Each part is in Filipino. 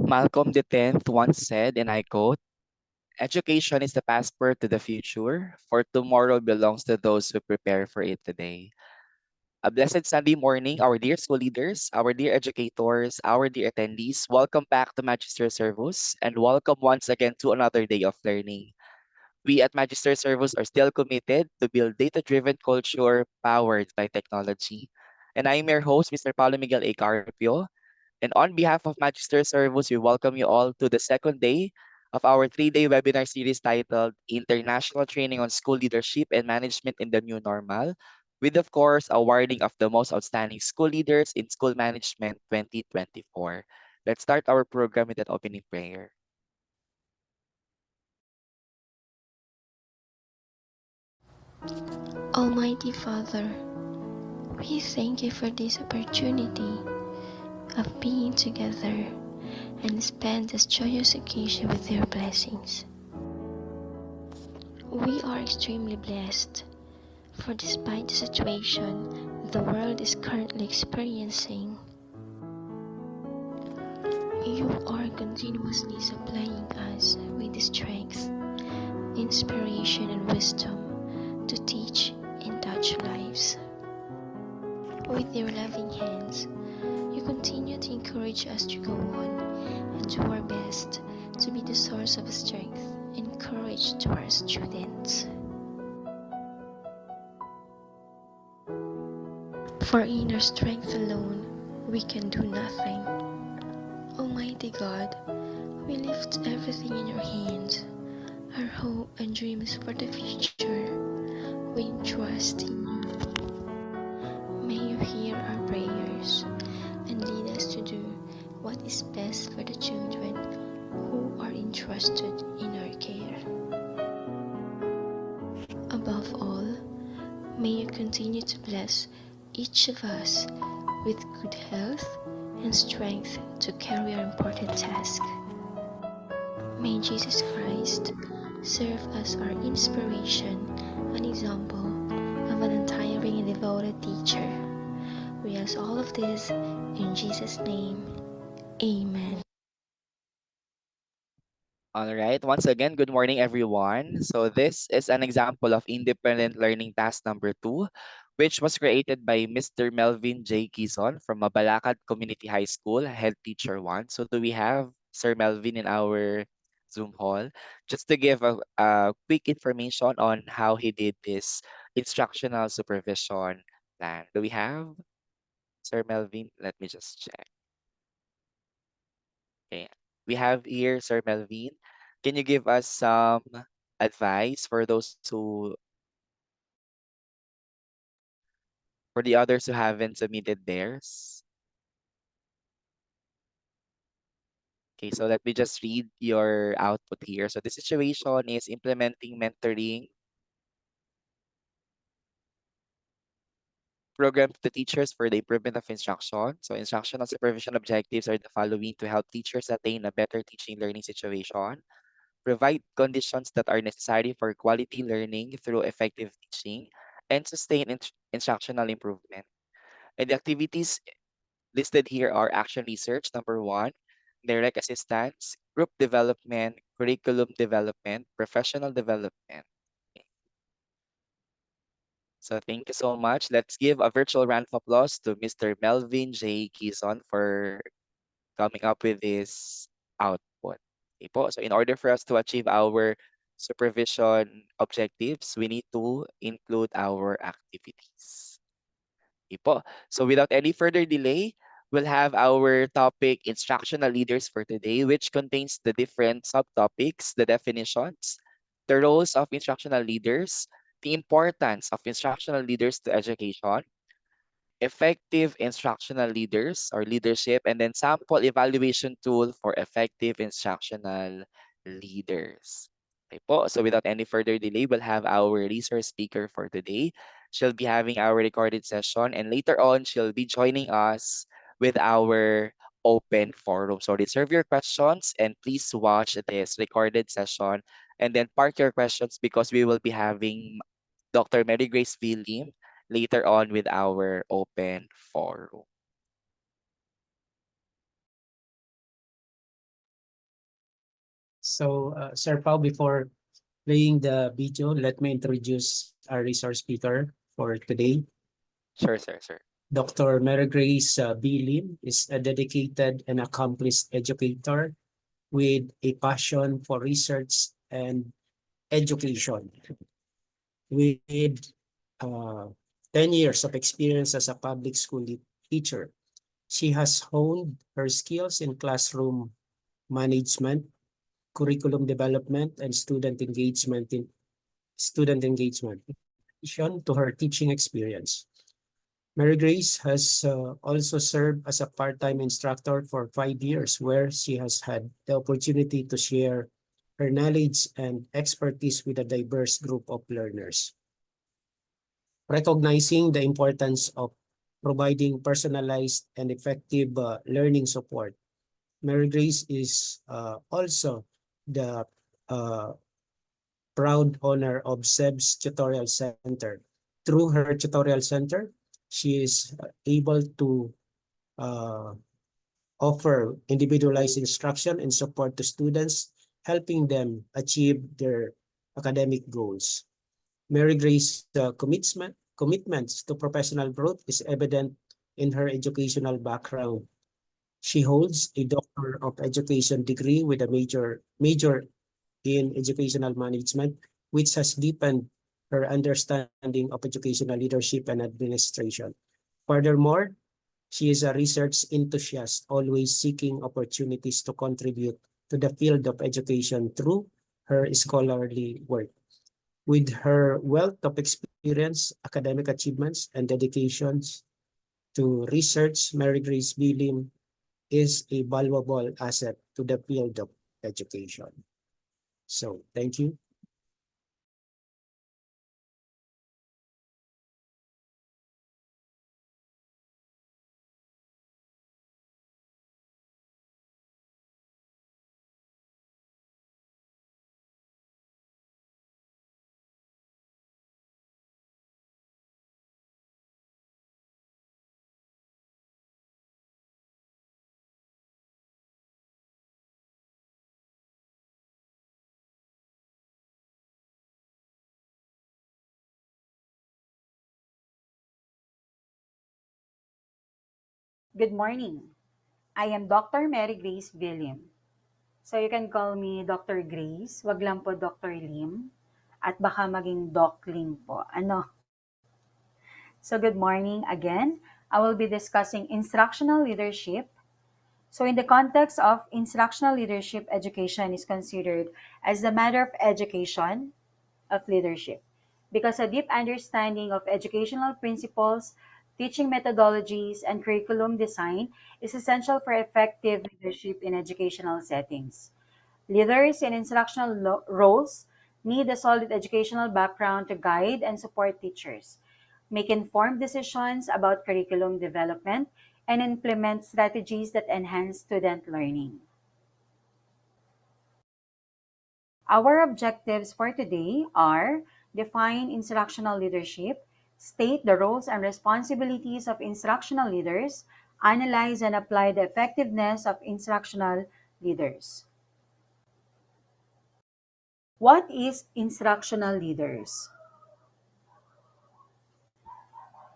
Malcolm X once said, and I quote, "Education is the passport to the future, for tomorrow belongs to those who prepare for it today." A blessed Sunday morning, our dear school leaders, our dear educators, our dear attendees. Welcome back to Magister Servus, and welcome once again to another day of learning. We at Magister Servus are still committed to build data-driven culture powered by technology. And I'm your host, Mr. Paulo Miguel A. Carpio. And on behalf of Magister Servus, we welcome you all to the second day of our three-day webinar series titled International Training on School Leadership and Management in the New Normal, with, of course, awarding of the most outstanding school leaders in school management 2024. Let's start our program with an opening prayer. Almighty Father, we thank you for this opportunity of being together and spend this joyous occasion with your blessings. We are extremely blessed, for despite the situation the world is currently experiencing, you are continuously supplying us with the strength, inspiration, and wisdom to teach and touch lives. With your loving hands, you continue to encourage us to go on and do our best to be the source of strength and courage to our students. For in our strength alone, we can do nothing. Almighty God, we lift everything in your hands, our hope and dreams for the future. We trust in you. May you hear our prayers and lead us to do what is best for the children who are entrusted in our care. Above all, may you continue to bless each of us with good health and strength to carry our important task. May Jesus Christ serve as our inspiration and example of an untiring and devoted teacher. We ask all of this in Jesus' name. Amen. All right. Once again, good morning, everyone. So this is an example of independent learning task number 2, which was created by Mr. Melvin J. Kison from Mabalacat Community High School, head teacher 1. So do we have Sir Melvin in our Zoom hall? Just to give a quick information on how he did this instructional supervision plan. Do we have Sir Melvin? Let me just check. Okay. We have here Sir Melvin. Can you give us some advice for those for the others who haven't submitted theirs? Okay, so let me just read your output here. So the situation is implementing mentoring program to teachers for the improvement of instruction. So instructional supervision objectives are the following: to help teachers attain a better teaching learning situation, provide conditions that are necessary for quality learning through effective teaching, and sustain instructional improvement. And the activities listed here are action research, number one, direct assistance, group development, curriculum development, professional development. So thank you so much. Let's give a virtual round of applause to Mr. Melvin J. Kison for coming up with this output. Okay po. So in order for us to achieve our supervision objectives, we need to include our activities. Okay po. So without any further delay, we'll have our topic instructional leaders for today, which contains the different subtopics, the definitions, the roles of instructional leaders, the importance of instructional leaders to education, effective instructional leaders or leadership, and then sample evaluation tool for effective instructional leaders. Okay po. So without any further delay, we'll have our resource speaker for today. She'll be having our recorded session, and later on, she'll be joining us with our open forum. So reserve your questions and please watch this recorded session and then park your questions because we will be having Dr. Mary Grace V. Lim later on with our open forum. So, Sir Pao, before playing the video, let me introduce our resource speaker for today. Sure, sir, sir. Dr. Mary Grace B. Lim is a dedicated and accomplished educator with a passion for research and education. With uh, 10 years of experience as a public school teacher, she has honed her skills in classroom management, curriculum development, and student engagement. In addition to her teaching experience, Mary Grace has also served as a part-time instructor for 5 years, where she has had the opportunity to share her knowledge and expertise with a diverse group of learners. Recognizing the importance of providing personalized and effective learning support, Mary Grace is also the uh, proud owner of SEBS Tutorial Center. Through her tutorial center, she is able to uh, offer individualized instruction and support to students, helping them achieve their academic goals. Mary Grace's commitments to professional growth is evident in her educational background. She holds a Doctor of Education degree with a major in educational management, which has deepened her understanding of educational leadership and administration. Furthermore, she is a research enthusiast, always seeking opportunities to contribute to the field of education through her scholarly work. With her wealth of experience, academic achievements, and dedications to research, Mary Grace Bilim is a valuable asset to the field of education. So, thank you. Good morning. I am Dr. Mary Grace William. So you can call me Dr. Grace, wag lang po Dr. Lim, at baka maging Doc Lim po. Ano? So good morning again. I will be discussing instructional leadership. So in the context of instructional leadership, education is considered as the matter of education of leadership because a deep understanding of educational principles, teaching methodologies, and curriculum design is essential for effective leadership in educational settings. Leaders in instructional roles need a solid educational background to guide and support teachers, make informed decisions about curriculum development, and implement strategies that enhance student learning. Our objectives for today are define instructional leadership, state the roles and responsibilities of instructional leaders, analyze and apply the effectiveness of instructional leaders. What is instructional leaders?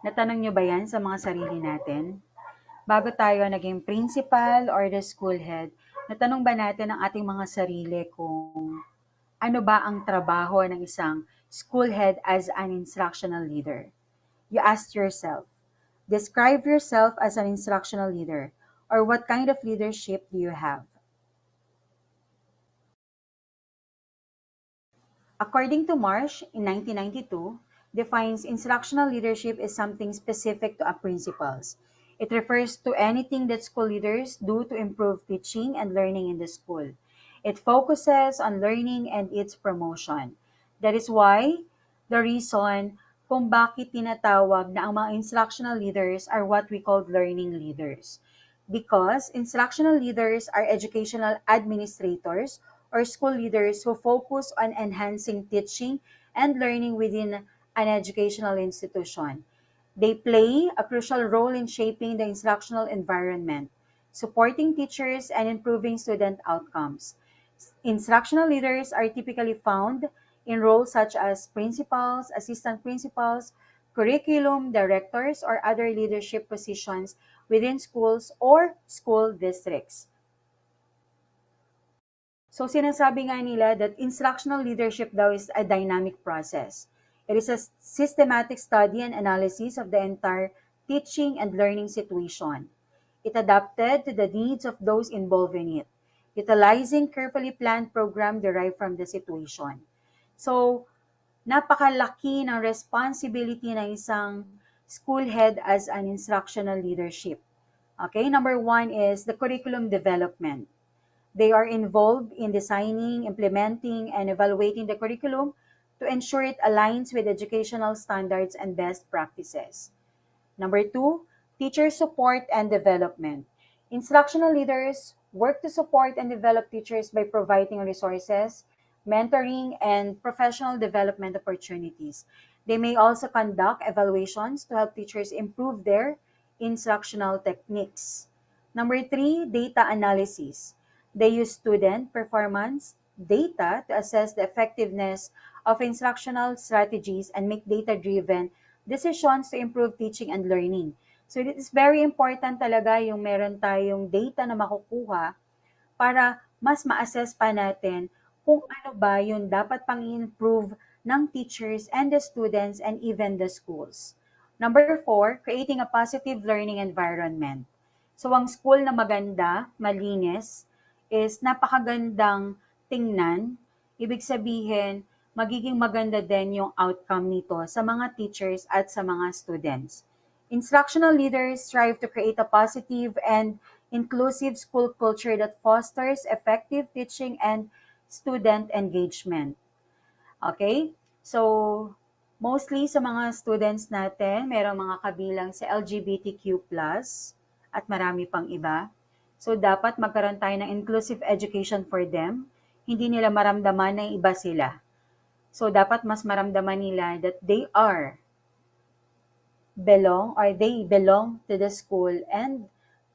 Natanong nyo ba yan sa mga sarili natin? Bago tayo naging principal or the school head, natanong ba natin ang ating mga sarili kung ano ba ang trabaho ng isang school head as an instructional leader? You asked yourself, describe yourself as an instructional leader, or what kind of leadership do you have? According to Marsh in 1992, defines instructional leadership as something specific to a principals. It refers to anything that school leaders do to improve teaching and learning in the school. It focuses on learning and its promotion. That is why the reason kung bakit tinatawag na ang mga instructional leaders are what we call learning leaders. Because instructional leaders are educational administrators or school leaders who focus on enhancing teaching and learning within an educational institution. They play a crucial role in shaping the instructional environment, supporting teachers, and improving student outcomes. Instructional leaders are typically found in roles such as principals, assistant principals, curriculum directors, or other leadership positions within schools or school districts. So sinasabi nga nila that instructional leadership daw is a dynamic process. It is a systematic study and analysis of the entire teaching and learning situation. It adapted to the needs of those involved in it, utilizing carefully planned program derived from the situation. So, napakalaki ng responsibility ng isang school head as an instructional leadership. Okay, number one is the curriculum development. They are involved in designing, implementing, and evaluating the curriculum to ensure it aligns with educational standards and best practices. Number two, teacher support and development. Instructional leaders work to support and develop teachers by providing resources, mentoring, and professional development opportunities. They may also conduct evaluations to help teachers improve their instructional techniques. Number three, data analysis. They use student performance data to assess the effectiveness of instructional strategies and make data driven decisions to improve teaching and learning. So it is very important talaga yung meron tayong data na makukuha para mas ma-assess pa natin kung ano ba yung dapat pang improve ng teachers and the students and even the schools. Number four, creating a positive learning environment. So ang school na maganda, malinis, is napakagandang tingnan. Ibig sabihin, magiging maganda din yung outcome nito sa mga teachers at sa mga students. Instructional leaders strive to create a positive and inclusive school culture that fosters effective teaching and student engagement. Okay? So, mostly sa mga students natin, merong mga kabilang sa LGBTQ+, at marami pang iba. So, dapat magkaroon tayo ng inclusive education for them. Hindi nila maramdaman na iba sila. So, dapat mas maramdaman nila that they belong to the school and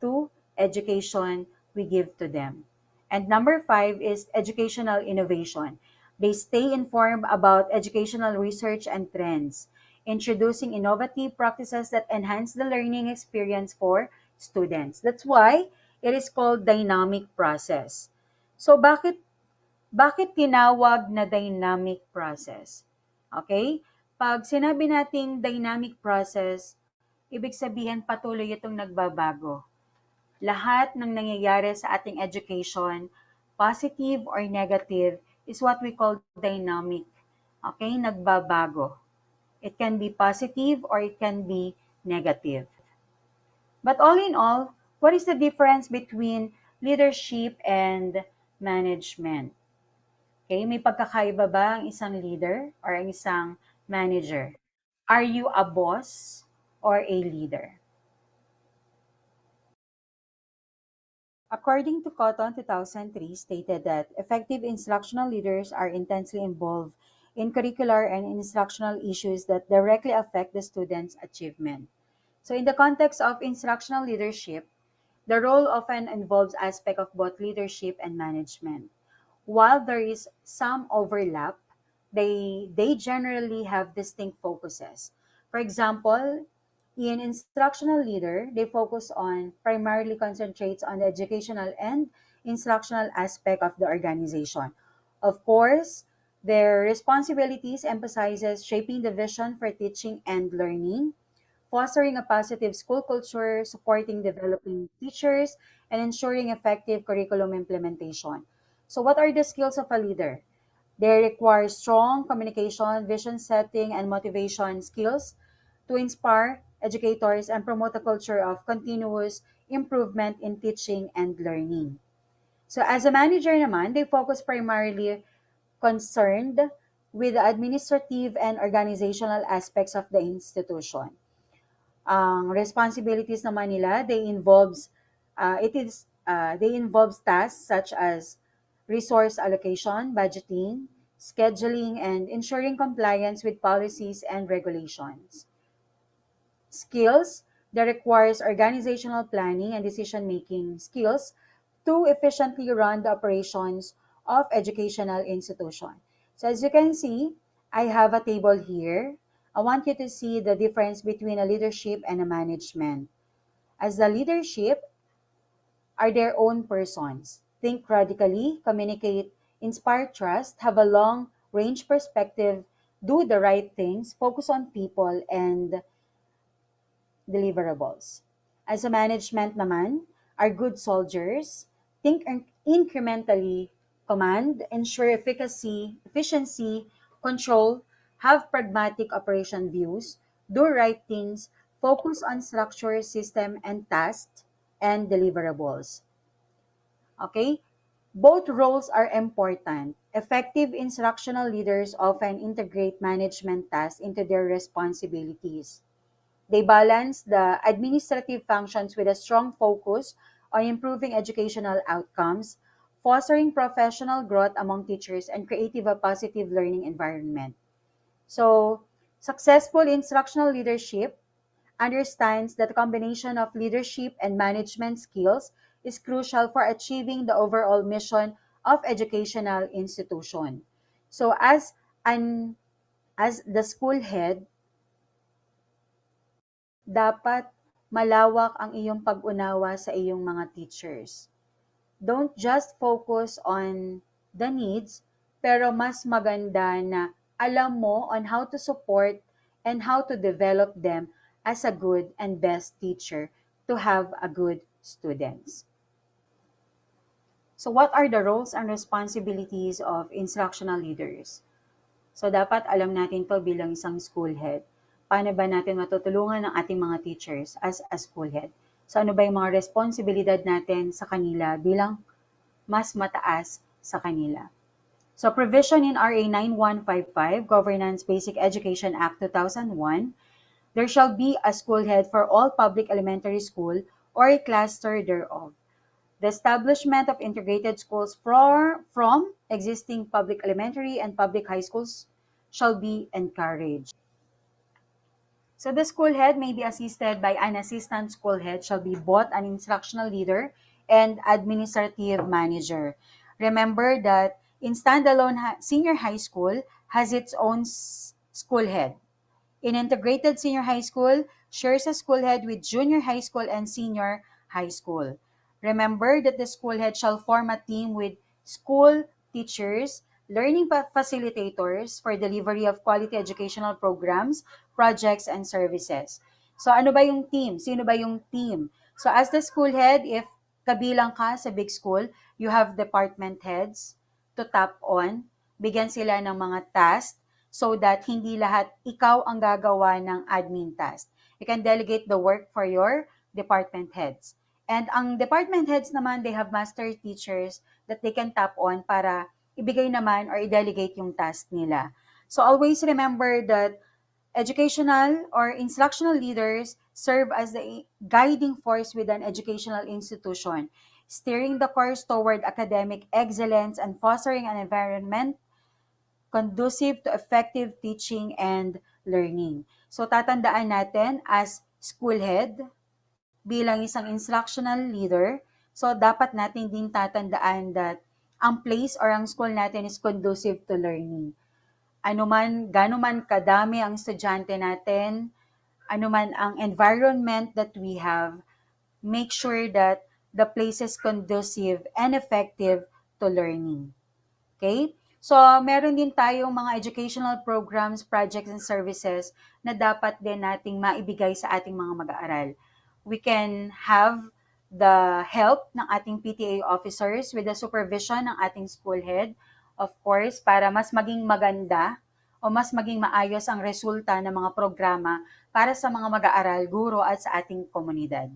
to education we give to them. And number five is educational innovation. They stay informed about educational research and trends, introducing innovative practices that enhance the learning experience for students. That's why it is called dynamic process. So bakit tinawag na dynamic process? Okay? Pag sinabi nating dynamic process, ibig sabihin patuloy itong nagbabago. Lahat ng nangyayari sa ating education, positive or negative, is what we call dynamic. Okay? Nagbabago. It can be positive or it can be negative. But all in all, what is the difference between leadership and management? Okay, may pagkakaiba ba ang isang leader or ang isang manager? Are you a boss or a leader? According to Cotton 2003 stated that effective instructional leaders are intensely involved in curricular and instructional issues that directly affect the student's achievement. So in the context of instructional leadership, the role often involves aspect of both leadership and management. While there is some overlap, they generally have distinct focuses. For example, in instructional leader, they focus on primarily concentrates on the educational and instructional aspect of the organization. Of course, their responsibilities emphasizes shaping the vision for teaching and learning, fostering a positive school culture, supporting developing teachers, and ensuring effective curriculum implementation. So, what are the skills of a leader? They require strong communication, vision setting, and motivation skills to inspire educators and promote a culture of continuous improvement in teaching and learning. So, as a manager naman, they focus primarily concerned with the administrative and organizational aspects of the institution. Ang responsibilities naman nila, they involves tasks such as resource allocation, budgeting, scheduling, and ensuring compliance with policies and regulations. Skills that requires organizational planning and decision-making skills to efficiently run the operations of educational institution. So as you can see, I have a table here. I want you to see the difference between a leadership and a management. As the leadership are their own persons. Think radically, communicate, inspire trust, have a long range perspective, do the right things, focus on people and deliverables. As a management naman, are good soldiers, think incrementally, command, ensure efficiency, control, have pragmatic operation views, do right things, focus on structure, system, and tasks, and deliverables. Okay? Both roles are important. Effective instructional leaders often integrate management tasks into their responsibilities. They balance the administrative functions with a strong focus on improving educational outcomes, fostering professional growth among teachers, and creating a positive learning environment. So, successful instructional leadership understands that the combination of leadership and management skills is crucial for achieving the overall mission of educational institution. So, an as the school head, dapat malawak ang iyong pag-unawa sa iyong mga teachers. Don't just focus on the needs, pero mas maganda na alam mo on how to support and how to develop them as a good and best teacher to have a good students. So what are the roles and responsibilities of instructional leaders? So dapat alam natin to bilang isang school head. Paano ba natin matutulungan ang ating mga teachers as a school head? So ano ba yung mga responsibilidad natin sa kanila bilang mas mataas sa kanila? So provision in RA 9155, Governance Basic Education Act 2001, there shall be a school head for all public elementary school or a cluster thereof. The establishment of integrated schools from existing public elementary and public high schools shall be encouraged. So the school head may be assisted by an assistant school head, shall be both an instructional leader and administrative manager. Remember that in standalone senior high school has its own school head. In integrated senior high school, shares a school head with junior high school and senior high school. Remember that the school head shall form a team with school teachers, learning facilitators for delivery of quality educational programs, projects, and services. So ano ba yung team? Sino ba yung team? So as the school head, if kabilang ka sa big school, you have department heads to tap on. Bigyan sila ng mga tasks so that hindi lahat ikaw ang gagawa ng admin task. You can delegate the work for your department heads. And ang department heads naman, they have master teachers that they can tap on para ibigay naman or i-delegate yung task nila. So always remember that educational or instructional leaders serve as the guiding force within an educational institution, steering the course toward academic excellence and fostering an environment conducive to effective teaching and learning. So tatandaan natin as school head bilang isang instructional leader, so dapat natin din tatandaan that ang place or ang school natin is conducive to learning. Ano man, gaano man kadami ang estudyante natin, ano man ang environment that we have, make sure that the place is conducive and effective to learning. Okay? So, meron din tayong mga educational programs, projects, and services na dapat din nating maibigay sa ating mga mag-aaral. We can have the help ng ating PTA officers with the supervision ng ating school head, of course, para mas maging maganda o mas maging maayos ang resulta ng mga programa para sa mga mag-aaral, guro at sa ating komunidad.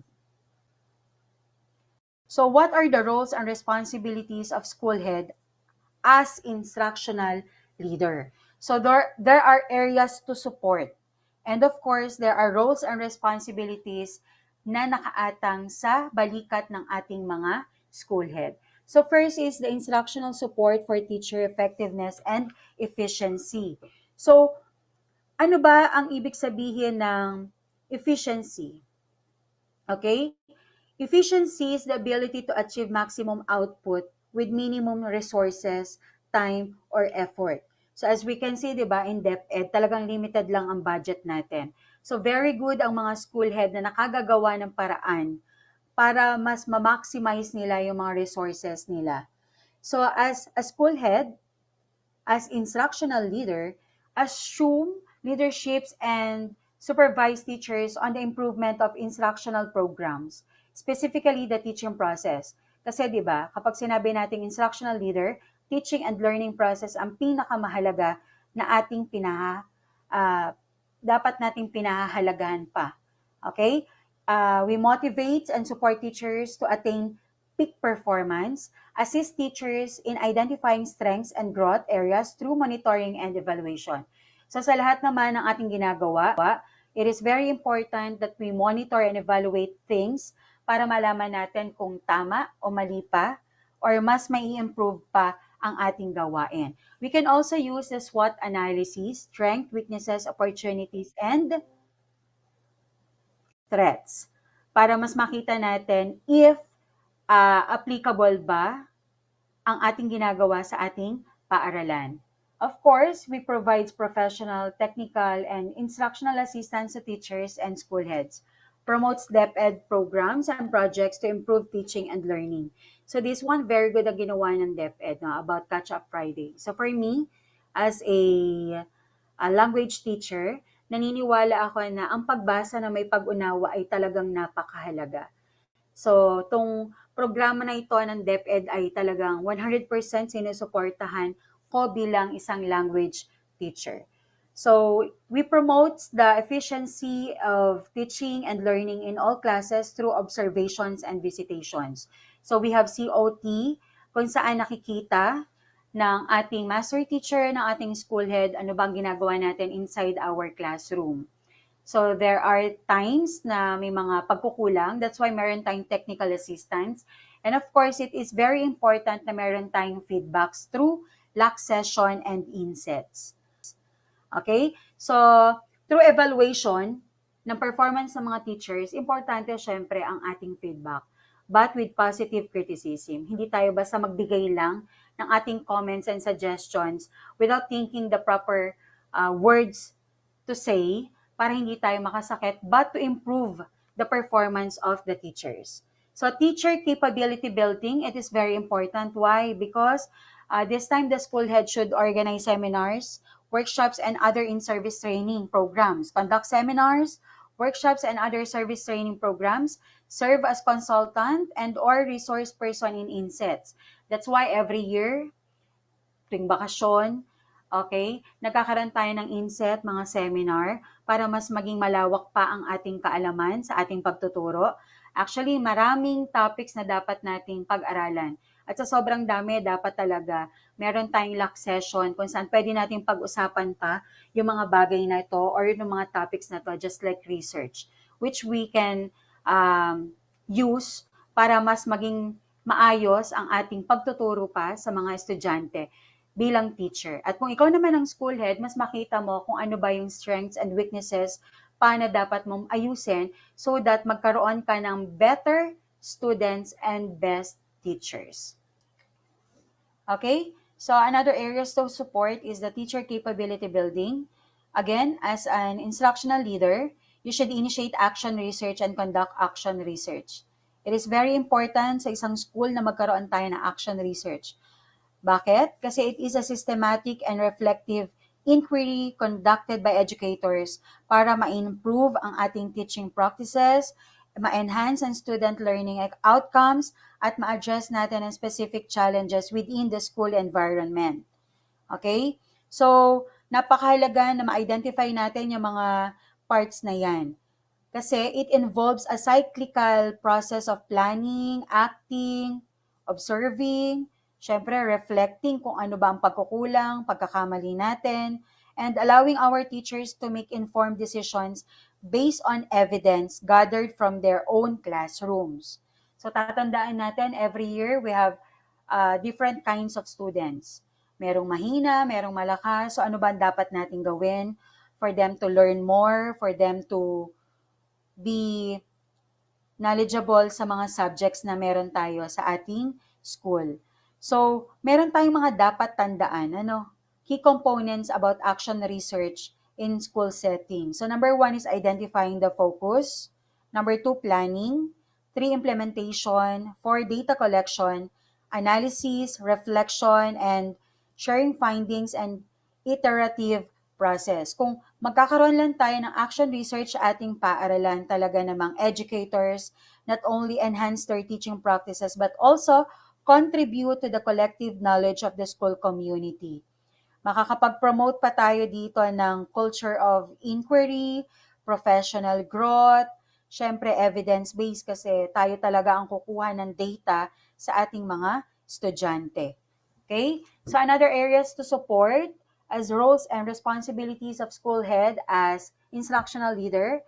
So, what are the roles and responsibilities of school head as instructional leader? So there are areas to support. And of course, there are roles and responsibilities na nakaatang sa balikat ng ating mga school head. So first is the instructional support for teacher effectiveness and efficiency. So ano ba ang ibig sabihin ng efficiency? Okay? Efficiency is the ability to achieve maximum output with minimum resources, time, or effort. So as we can see, di ba, in DepEd, talagang limited lang ang budget natin. So very good ang mga school head na nakagagawa ng paraan para mas ma-maximize nila yung mga resources nila. So as a school head, as instructional leader, assume leaderships and supervise teachers on the improvement of instructional programs, specifically the teaching process. Kasi 'di ba, kapag sinabi nating instructional leader, teaching and learning process ang pinakamahalaga na uh, dapat nating pinahahalagahan pa. Okay? We motivate and support teachers to attain peak performance, assist teachers in identifying strengths and growth areas through monitoring and evaluation. So sa lahat naman ng ating ginagawa, it is very important that we monitor and evaluate things para malaman natin kung tama o mali pa or mas mai improve pa ang ating gawain. We can also use the SWOT analysis, strength, weaknesses, opportunities, and threats para mas makita natin if applicable ba ang ating ginagawa sa ating paaralan. Of course, we provide professional, technical, and instructional assistance to teachers and school heads, promotes DepEd programs and projects to improve teaching and learning. So this one, very good ang ginawa ng DepEd about Catch Up Friday. So for me, as a language teacher, naniniwala ako na ang pagbasa na may pag-unawa ay talagang napakahalaga. So, tong programa na ito ng DepEd ay talagang 100% sinusuportahan ko bilang isang language teacher. So, we promote the efficiency of teaching and learning in all classes through observations and visitations. So, we have COT, kung saan nakikita ng ating master teacher, ng ating school head, ano bang ginagawa natin inside our classroom. So there are times na may mga pagkukulang. That's why meron tayong technical assistance. And of course, it is very important na meron tayong feedbacks through LAC session and insets. Okay? So, through evaluation ng performance ng mga teachers, importante syempre ang ating feedback, but with positive criticism. Hindi tayo basta magbigay lang ng ating comments and suggestions without thinking the proper words to say para hindi tayo makasakit, but to improve the performance of the teachers. So teacher capability building, it is very important. Why? Because this time the school head should organize seminars, workshops, and other in-service training programs, conduct seminars, workshops, and other service training programs, serve as consultant and or resource person in INSETs. That's why every year, tuwing bakasyon, okay, nagkakaroon tayo ng inset, mga seminar, para mas maging malawak pa ang ating kaalaman sa ating pagtuturo. Actually, maraming topics na dapat nating pag-aralan. At sa sobrang dami, dapat talaga meron tayong LAC session kung saan pwede nating pag-usapan pa yung mga bagay na ito or yung mga topics na to, just like research, which we can use para mas maging maayos ang ating pagtuturo pa sa mga estudyante bilang teacher. At kung ikaw naman ang school head, mas makita mo kung ano ba yung strengths and weaknesses pa na dapat mong ayusin so that magkaroon ka ng better students and best teachers. Okay? So another areas to support is the teacher capability building. Again, as an instructional leader, you should initiate action research and conduct action research. It is very important sa isang school na magkaroon tayo ng action research. Bakit? Kasi it is a systematic and reflective inquiry conducted by educators para ma-improve ang ating teaching practices, ma-enhance ang student learning outcomes, at ma-address natin ang specific challenges within the school environment. Okay? So, napakahalaga na ma-identify natin yung mga parts na yan. Kasi it involves a cyclical process of planning, acting, observing, syempre reflecting kung ano ba ang pagkukulang, pagkakamali natin, and allowing our teachers to make informed decisions based on evidence gathered from their own classrooms. So tatandaan natin, every year we have different kinds of students. Merong mahina, merong malakas. So ano ba ang dapat natin gawin for them to learn more, for them to be knowledgeable sa mga subjects na meron tayo sa ating school. So, meron tayong mga dapat tandaan, key components about action research in school setting. So, number 1 is identifying the focus. Number 2, planning. 3, implementation. 4, data collection, analysis, reflection, and sharing findings and iterative process. Kung magkakaroon lang tayo ng action research sa ating paaralan, talaga namang educators not only enhance their teaching practices but also contribute to the collective knowledge of the school community. Makakapag-promote pa tayo dito ng culture of inquiry, professional growth, syempre evidence-based kasi tayo talaga ang kukuha ng data sa ating mga estudyante. Okay? So another areas to support as roles and responsibilities of school head as instructional leader,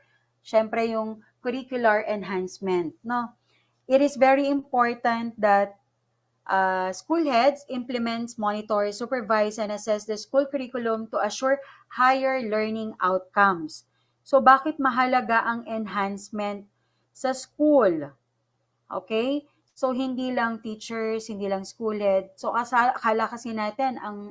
syempre yung curricular enhancement, no? It is very important that school heads implements, monitor, supervise, and assess the school curriculum to assure higher learning outcomes. So, bakit mahalaga ang enhancement sa school? Okay? So, hindi lang teachers, hindi lang school head. So, akala kasi natin ang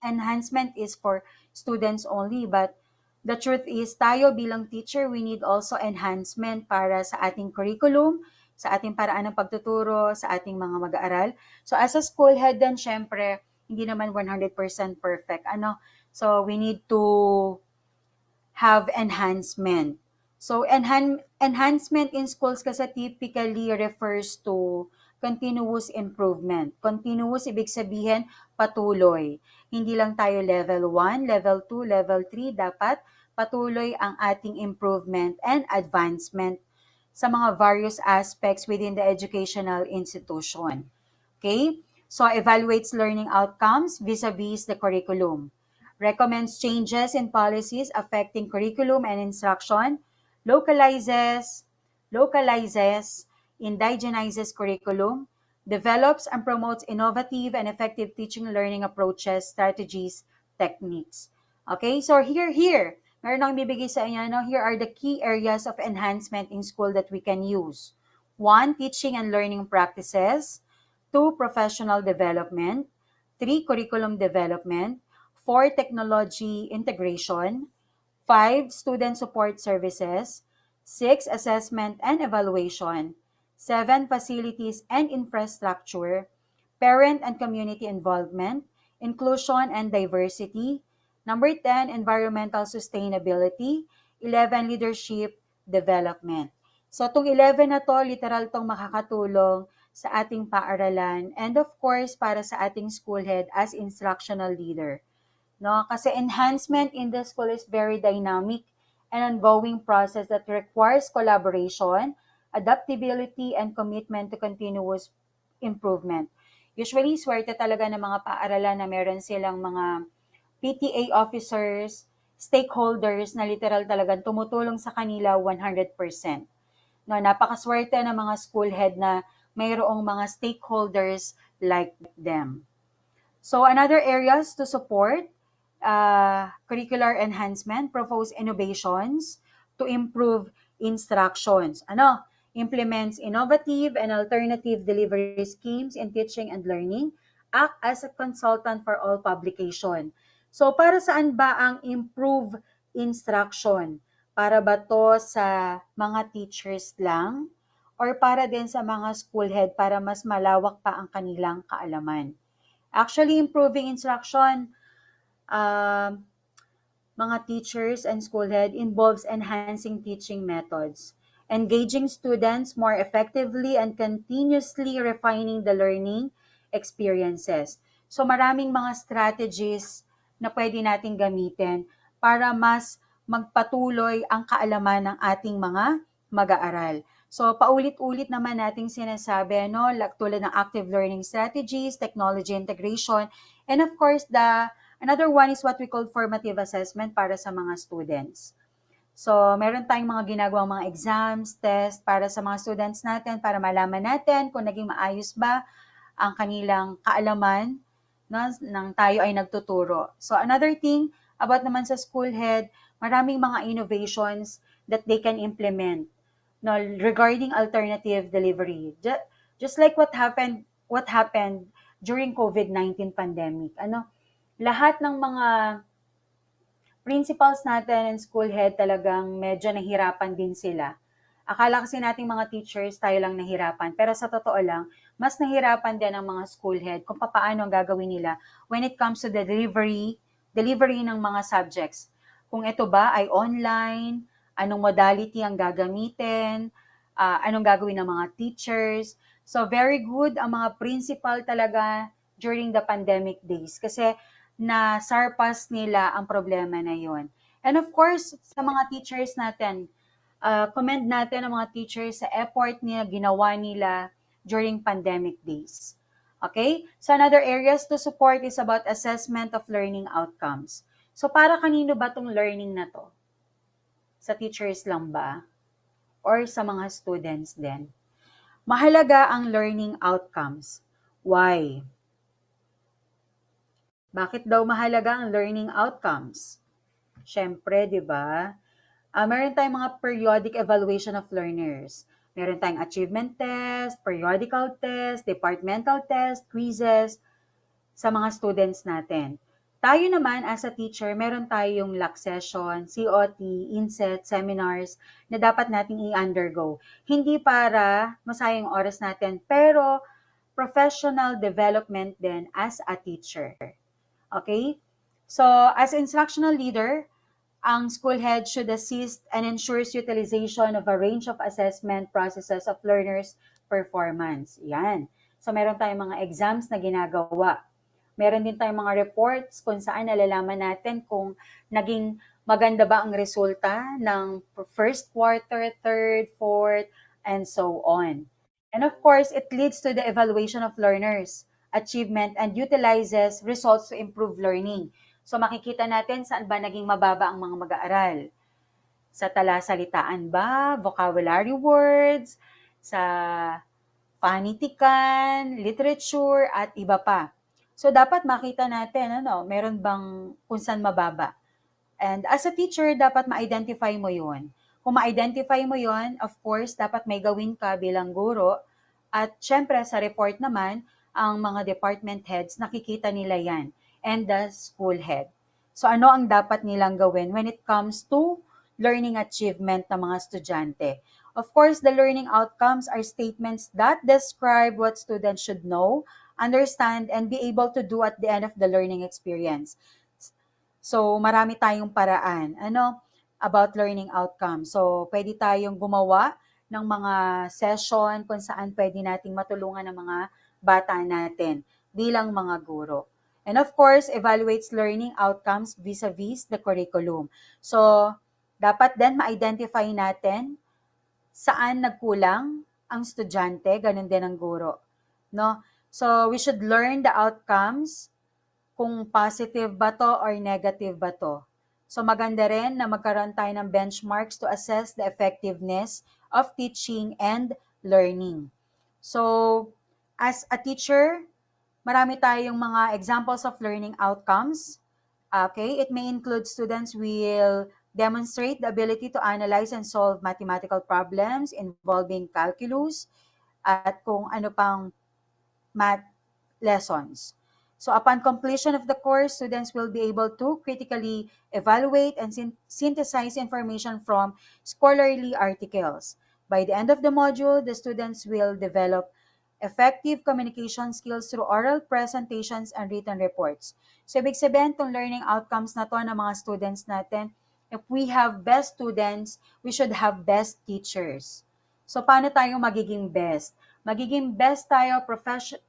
enhancement is for students only. But the truth is, tayo bilang teacher, we need also enhancement para sa ating curriculum, sa ating paraan ng pagtuturo, sa ating mga mag-aaral. So, as a school head then, syempre, hindi naman 100% perfect. So, we need to have enhancement. So, enhancement in schools kasi typically refers to continuous improvement. Continuous, ibig sabihin, patuloy. Hindi lang tayo level 1, level 2, level 3. Dapat patuloy ang ating improvement and advancement sa mga various aspects within the educational institution. Okay? So, evaluates learning outcomes vis-a-vis the curriculum. Recommends changes in policies affecting curriculum and instruction. Localizes, indigenizes curriculum. Develops and promotes innovative and effective teaching learning approaches, strategies, techniques. Okay? So, here, meron akong bibigay sa inyo, here are the key areas of enhancement in school that we can use. 1, teaching and learning practices. 2, professional development. 3, curriculum development. 4, technology integration. 5, student support services. 6, assessment and evaluation. 7, facilities and infrastructure. Parent and community involvement. Inclusion and diversity. Number 10, environmental sustainability. 11, leadership development. So, itong 11 na to, literal tong makakatulong sa ating paaralan and of course, para sa ating school head as instructional leader. No? Kasi enhancement in the school is very dynamic and ongoing process that requires collaboration, adaptability, and commitment to continuous improvement. Usually, swerte talaga ng mga paaralan na meron silang mga PTA officers, stakeholders na literal talagang tumutulong sa kanila 100%. No, napakaswerte ng mga school head na mayroong mga stakeholders like them. So another areas to support curricular enhancement, propose innovations to improve instructions. Implements innovative and alternative delivery schemes in teaching and learning, act as a consultant for all publication. So para saan ba ang improve instruction? Para ba to sa mga teachers lang? Or para din sa mga school head para mas malawak pa ang kanilang kaalaman? Actually, improving instruction, mga teachers and school head involves enhancing teaching methods, engaging students more effectively and continuously refining the learning experiences. So maraming mga strategies na pwede nating gamitin para mas magpatuloy ang kaalaman ng ating mga mag-aaral. So paulit-ulit naman nating sinasabi, tulad ng active learning strategies, technology integration, and of course another one is what we call formative assessment para sa mga students. So, meron tayong mga ginagawang mga exams, test para sa mga students natin para malaman natin kung naging maayos ba ang kanilang kaalaman nang tayo ay nagtuturo. So, another thing about naman sa school head, maraming mga innovations that they can implement regarding alternative delivery. Just like what happened during COVID-19 pandemic. Lahat ng mga principals natin and school head talagang medyo nahirapan din sila. Akala kasi nating mga teachers tayo lang nahirapan, pero sa totoo lang, mas nahirapan din ang mga school head kung paano ang gagawin nila when it comes to the delivery ng mga subjects. Kung ito ba ay online, anong modality ang gagamitin, anong gagawin ng mga teachers. So very good ang mga principal talaga during the pandemic days kasi na sarpas nila ang problema na yon. And of course, sa mga teachers natin, commend natin ang mga teachers sa effort nila, ginawa nila during pandemic days. Okay? So another areas to support is about assessment of learning outcomes. So para kanino ba tong learning na to? Sa teachers lang ba? Or sa mga students din? Mahalaga ang learning outcomes. Why? Bakit daw mahalaga ang learning outcomes? Siyempre, di ba? Meron tayong mga periodic evaluation of learners. Meron tayong achievement test, periodical test, departmental test, quizzes sa mga students natin. Tayo naman as a teacher, meron tayong LAC session, COT, INSET, seminars na dapat nating i-undergo. Hindi para masayang oras natin, pero professional development din as a teacher. Okay? So, as instructional leader, ang school head should assist and ensures utilization of a range of assessment processes of learners' performance. Yan. So, meron tayong mga exams na ginagawa. Meron din tayong mga reports kung saan nalalaman natin kung naging maganda ba ang resulta ng first quarter, third, fourth, and so on. And of course, it leads to the evaluation of learners' achievement and utilizes results to improve learning. So makikita natin saan ba naging mababa ang mga mag-aaral. Sa talasalitaan ba, vocabulary words, sa panitikan, literature, at iba pa. So dapat makita natin, meron bang kung saan mababa. And as a teacher, dapat ma-identify mo yun. Kung ma-identify mo yun, of course, dapat may gawin ka bilang guro. At syempre, sa report naman, ang mga department heads, nakikita nila yan. And the school head. So ano ang dapat nilang gawin when it comes to learning achievement ng mga estudyante? Of course, the learning outcomes are statements that describe what students should know, understand, and be able to do at the end of the learning experience. So, marami tayong paraan, about learning outcomes. So, pwede tayong gumawa ng mga session kung saan pwede nating matulungan ng mga bata natin bilang mga guro. And of course, evaluates learning outcomes vis-a-vis the curriculum. So, dapat din ma-identify natin saan nagkulang ang estudyante, ganun din ang guro. No? So, we should learn the outcomes kung positive ba to or negative ba to. So maganda rin na magkaroon tayo ng benchmarks to assess the effectiveness of teaching and learning. So as a teacher, marami tayong mga examples of learning outcomes. Okay, it may include students will demonstrate the ability to analyze and solve mathematical problems involving calculus at kung ano pang math lessons. So upon completion of the course, students will be able to critically evaluate and synthesize information from scholarly articles. By the end of the module, the students will develop effective communication skills through oral presentations and written reports. So ibig sabihin, itong learning outcomes na to ng mga students natin, if we have best students, we should have best teachers. So paano tayo magiging best? Magiging best tayo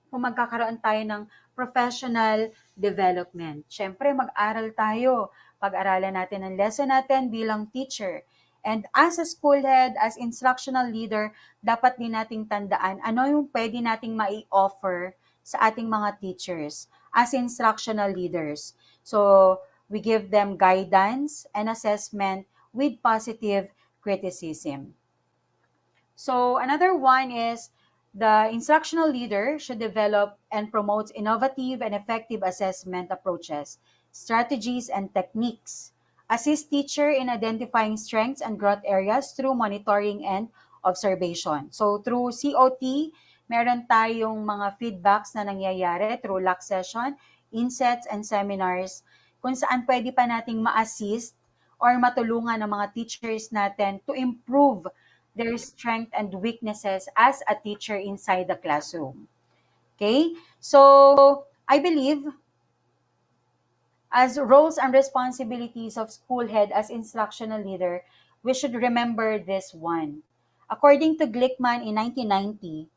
kung magkakaroon tayo ng professional development. Siyempre, mag-aral tayo. Pag-aralan natin ang lesson natin bilang teacher. And as a school head, as instructional leader, dapat din nating tandaan ano yung pwede nating mai-offer sa ating mga teachers as instructional leaders. So, we give them guidance and assessment with positive criticism. So another one is the instructional leader should develop and promote innovative and effective assessment approaches, strategies, and techniques. Assist teacher in identifying strengths and growth areas through monitoring and observation. So through COT, Meron tayong mga feedbacks na nangyayari through LAC session, insets, and seminars kung saan pwede pa nating ma-assist or matulungan ng mga teachers natin to improve their strength and weaknesses as a teacher inside the classroom. Okay? So, I believe as roles and responsibilities of school head as instructional leader, we should remember this one. According to Glickman in 1990,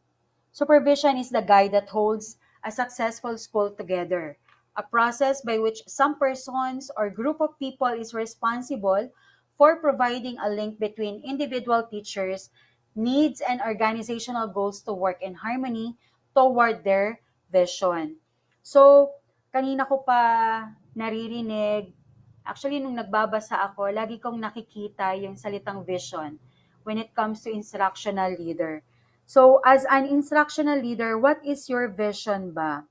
supervision is the guide that holds a successful school together, a process by which some persons or group of people is responsible for providing a link between individual teachers' needs and organizational goals to work in harmony toward their vision. So, kanina ko pa naririnig, actually nung nagbabasa ako, lagi kong nakikita yung salitang vision when it comes to instructional leader. So, as an instructional leader, what is your vision ba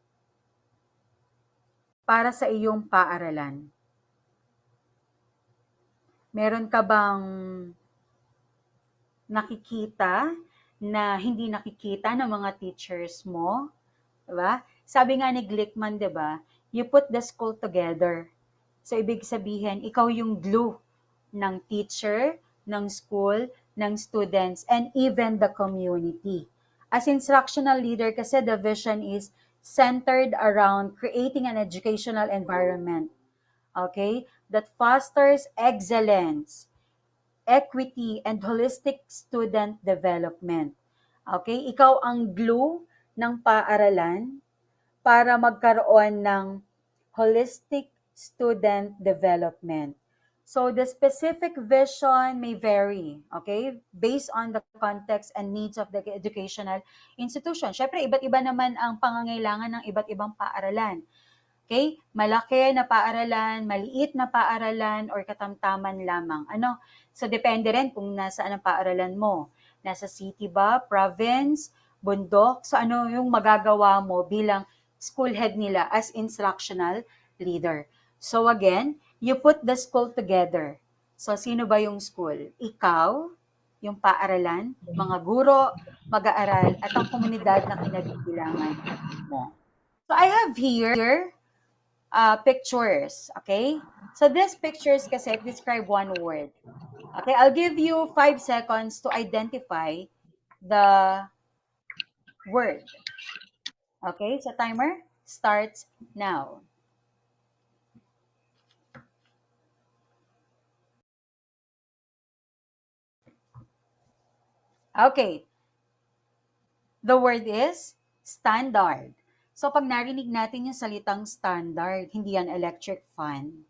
para sa iyong paaralan? Meron ka bang nakikita na hindi nakikita ng mga teachers mo? Diba? Sabi nga ni Glickman, diba? You put the school together. So, ibig sabihin, ikaw yung glue ng teacher, ng school, ng students, and even the community. As instructional leader, kasi the vision is centered around creating an educational environment, okay, that fosters excellence, equity, and holistic student development. Okay, ikaw ang glue ng paaralan para magkaroon ng holistic student development. So the specific vision may vary, okay, based on the context and needs of the educational institution. Syempre, iba't iba naman ang pangangailangan ng iba't ibang paaralan. Okay? Malaki na paaralan, maliit na paaralan, or katamtaman lamang. Ano? So, depende rin kung nasaan ang paaralan mo. Nasa city ba, province, bundok? So, ano yung magagawa mo bilang school head nila as instructional leader? So, again, you put the school together. So, sino ba yung school? Ikaw, yung paaralan, mga guro, mag-aaral, at ang komunidad na kinabibilangan mo. So, I have here pictures, okay? So these pictures kasi describe one word. Okay, I'll give you 5 seconds to identify the word. Okay, so timer starts now. Okay, the word is standard. So pag narinig natin yung salitang standard, hindi yan electric fan.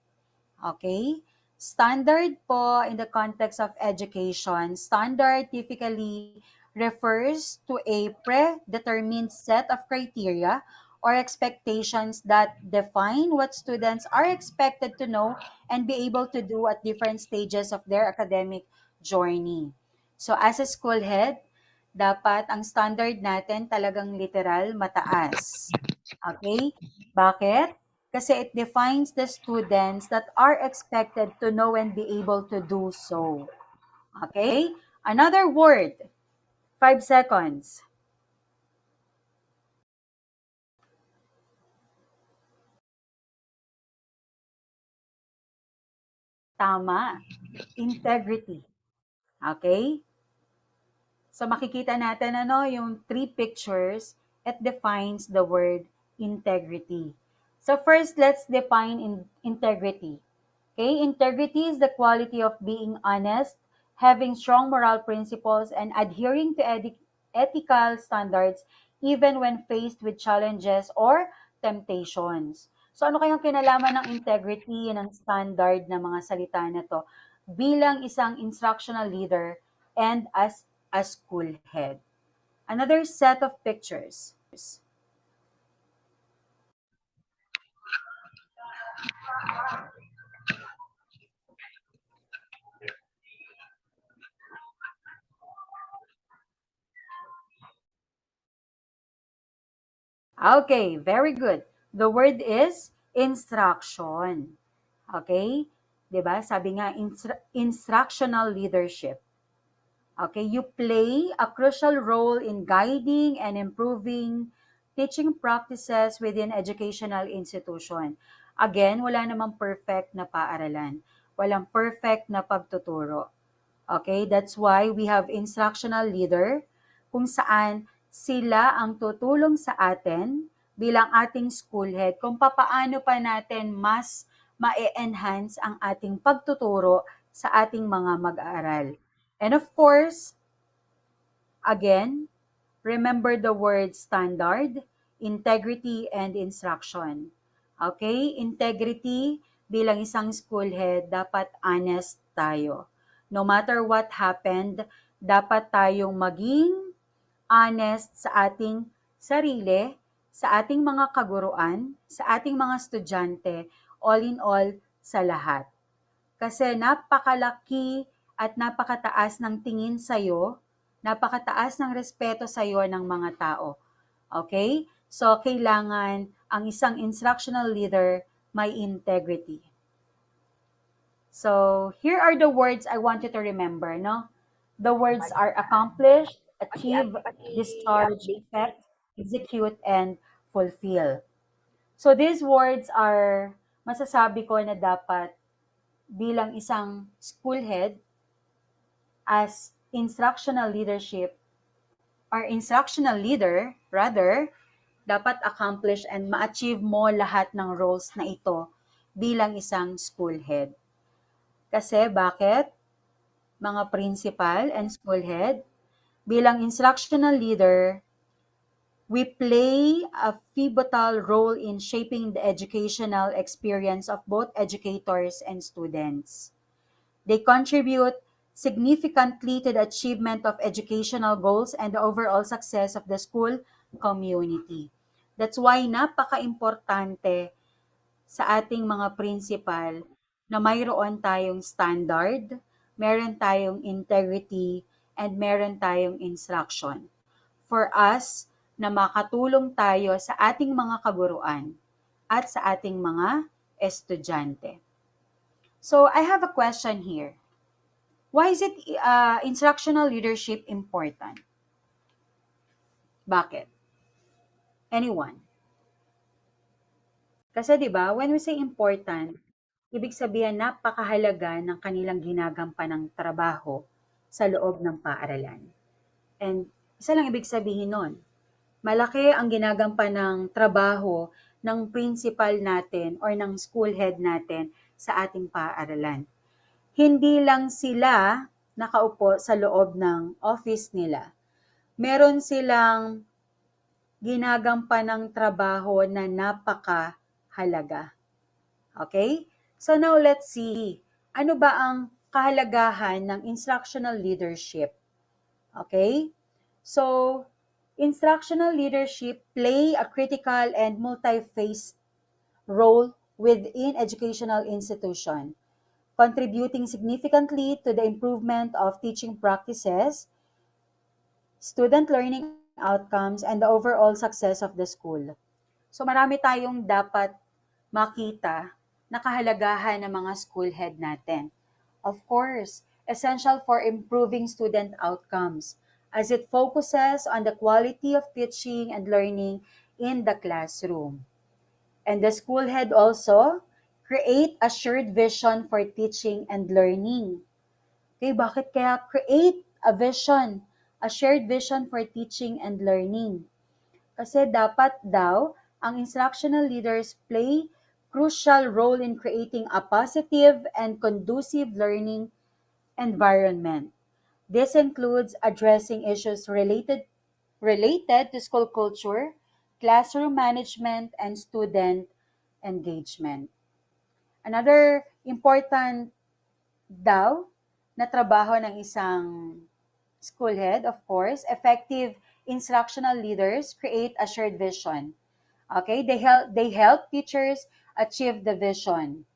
Okay? Standard po in the context of education, standard typically refers to a predetermined set of criteria or expectations that define what students are expected to know and be able to do at different stages of their academic journey. So as a school head, dapat ang standard natin talagang literal mataas. Okay? Bakit? Kasi it defines the students that are expected to know and be able to do so. Okay? Another word. 5 seconds. Tama. Integrity. Okay? So makikita natin yung 3 pictures, it defines the word integrity. So first, let's define integrity. Okay, integrity is the quality of being honest, having strong moral principles, and adhering to ethical standards even when faced with challenges or temptations. So ano kayang kinalaman ng integrity ng standard na mga salita na to bilang isang instructional leader and as a school head? Another set of pictures. Okay, very good. The word is instruction. Okay? 'Di ba? Sabi nga instructional leadership. Okay, you play a crucial role in guiding and improving teaching practices within educational institution. Again, wala namang perfect na paaralan. Walang perfect na pagtuturo. Okay, that's why we have instructional leader kung saan sila ang tutulong sa atin bilang ating school head kung papaano pa natin mas ma-enhance ang ating pagtuturo sa ating mga mag-aaral. And of course, again, remember the word standard, integrity, and instruction. Okay? Integrity, bilang isang school head, dapat honest tayo. No matter what happened, dapat tayong maging honest sa ating sarili, sa ating mga kaguruan, sa ating mga estudyante, all in all, sa lahat. Kasi napakalaki at napakataas ng tingin sa'yo, napakataas ng respeto sa'yo ng mga tao. Okay? So, kailangan ang isang instructional leader may integrity. So, here are the words I want you to remember, no? The words are accomplish, achieve, discharge, effect, execute, and fulfill. So, these words are masasabi ko na dapat bilang isang school head as instructional leadership or instructional leader rather, dapat accomplish and ma-achieve mo lahat ng roles na ito bilang isang school head. Kasi bakit? Mga principal and school head, bilang instructional leader, we play a pivotal role in shaping the educational experience of both educators and students. They contribute significantly to the achievement of educational goals and the overall success of the school community. That's why napaka-importante sa ating mga principal na mayroon tayong standard, meron tayong integrity, and meron tayong instruction. For us na makatulong tayo sa ating mga kaguruan at sa ating mga estudyante. So I have a question here. Why is it instructional leadership important? Bakit? Anyone? Kasi 'di ba, when we say important, ibig sabihin napakahalaga ng kanilang ginagampanang trabaho sa loob ng paaralan. And isa lang ibig sabihin nun, malaki ang ginagampanang trabaho ng principal natin or ng school head natin sa ating paaralan. Hindi lang sila nakaupo sa loob ng office nila. Meron silang ginagampanang trabaho na napakahalaga. Okay? So now let's see. Ano ba ang kahalagahan ng instructional leadership? Okay? So, instructional leadership play a critical and multi-phased role within educational institution, contributing significantly to the improvement of teaching practices, student learning outcomes, and the overall success of the school. So marami tayong dapat makita na kahalagahan ng mga school head natin. Of course, essential for improving student outcomes as it focuses on the quality of teaching and learning in the classroom. And the school head also create a shared vision for teaching and learning. Okay, bakit kaya create a vision, a shared vision for teaching and learning? Kasi dapat daw ang instructional leaders play crucial role in creating a positive and conducive learning environment. This includes addressing issues related to school culture, classroom management, and student engagement. Another important daw na trabaho ng isang school head, of course, effective instructional leaders create a shared vision. Okay, they help teachers achieve the vision.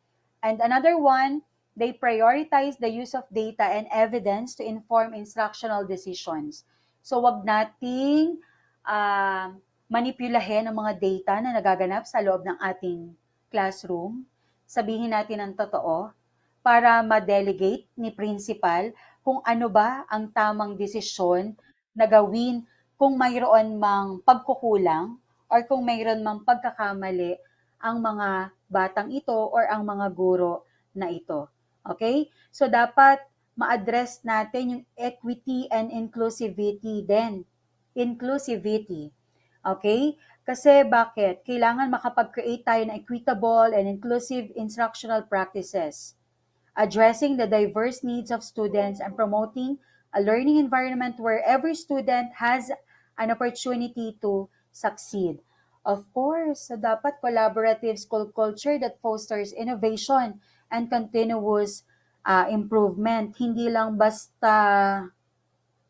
And another one, they prioritize the use of data and evidence to inform instructional decisions. So wag nating manipulahin ang mga data na nagaganap sa loob ng ating classroom. Sabihin natin ang totoo para ma-delegate ni principal kung ano ba ang tamang desisyon na gawin kung mayroon mang pagkukulang or kung mayroon mang pagkakamali ang mga batang ito or ang mga guro na ito. Okay? So dapat ma-address natin yung equity and inclusivity din. Inclusivity. Okay? Kasi bakit? Kailangan makapag-create tayo ng equitable and inclusive instructional practices, addressing the diverse needs of students and promoting a learning environment where every student has an opportunity to succeed. Of course, so dapat collaborative school culture that fosters innovation and continuous improvement. Hindi lang basta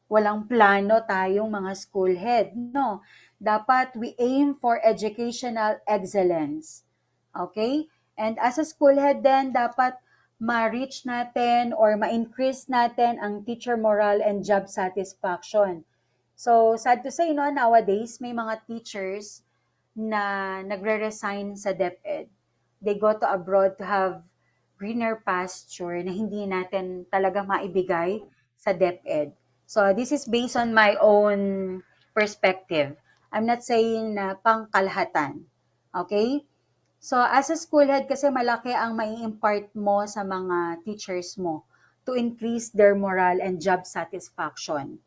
walang plano tayong mga school head, no? Dapat we aim for educational excellence. Okay? And as a school head then, dapat ma-reach natin or ma-increase natin ang teacher morale and job satisfaction. So, sad to say, no, nowadays, may mga teachers na nagre-resign sa DepEd. They go to abroad to have greener pasture na hindi natin talaga maibigay sa DepEd. So, this is based on my own perspective. I'm not saying na pangkalahatan. Okay? So, as a school head, kasi malaki ang mai-impart mo sa mga teachers mo to increase their morale and job satisfaction.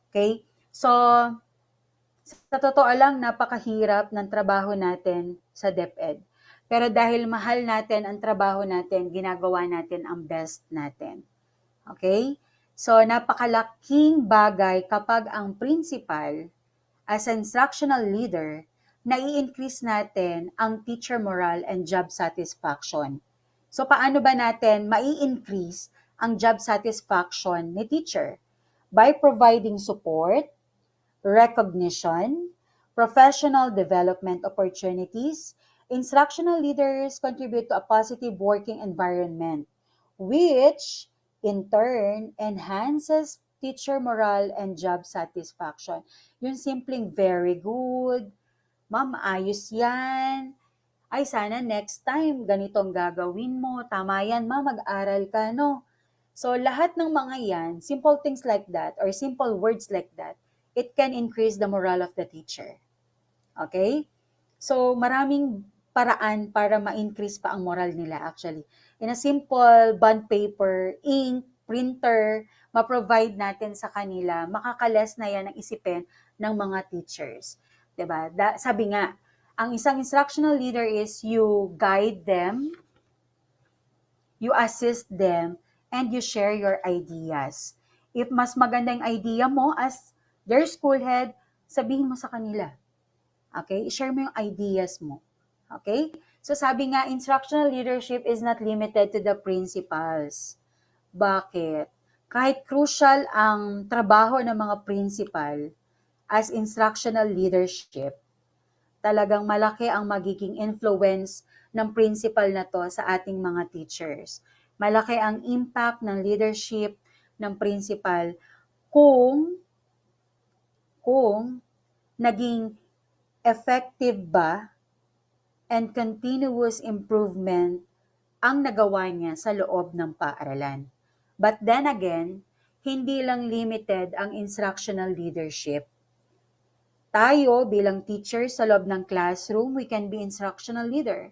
Okay? So, sa totoo lang, napakahirap ng trabaho natin sa DepEd. Pero dahil mahal natin ang trabaho natin, ginagawa natin ang best natin. Okay? So, napakalaking bagay kapag ang principal, as an instructional leader, nai-increase natin ang teacher morale and job satisfaction. So, paano ba natin mai-increase ang job satisfaction ni teacher? By providing support, recognition, professional development opportunities. Instructional leaders contribute to a positive working environment, which in turn enhances teacher morale and job satisfaction. Yung simpleng very good, ma'am, ayos yan. Ay, sana next time, ganitong gagawin mo. Tama yan, ma'am, mag-aral ka, no? So, lahat ng mga yan, simple things like that, or simple words like that, it can increase the morale of the teacher. Okay? So, maraming paraan para ma-increase pa ang moral nila actually. In a simple bond paper, ink, printer, ma-provide natin sa kanila, makakales na yan ang isipin ng mga teachers. 'Di ba? Sabi nga, ang isang instructional leader is you guide them, you assist them, and you share your ideas. If mas maganda yung idea mo as their school head, sabihin mo sa kanila. Okay? I-share mo yung ideas mo. Okay? So sabi nga, instructional leadership is not limited to the principals. Bakit? Kahit crucial ang trabaho ng mga principal as instructional leadership, talagang malaki ang magiging influence ng principal na to sa ating mga teachers. Malaki ang impact ng leadership ng principal kung naging effective ba and continuous improvement ang nagawa niya sa loob ng paaralan. But then again, hindi lang limited ang instructional leadership. Tayo bilang teachers sa loob ng classroom, we can be instructional leader.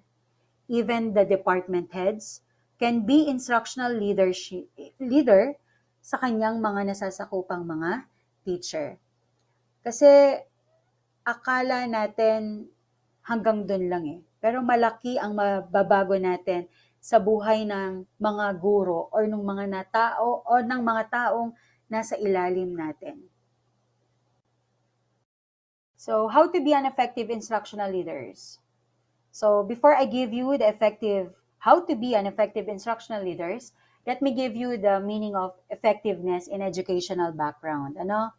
Even the department heads can be instructional leader sa kanyang mga nasasakupang mga teacher. Kasi akala natin hanggang dun lang eh. Pero malaki ang mababago natin sa buhay ng mga guro or ng mga natao o ng mga taong nasa ilalim natin. So, how to be an effective instructional leaders? So, before I give you how to be an effective instructional leaders, let me give you the meaning of effectiveness in educational background. Ano?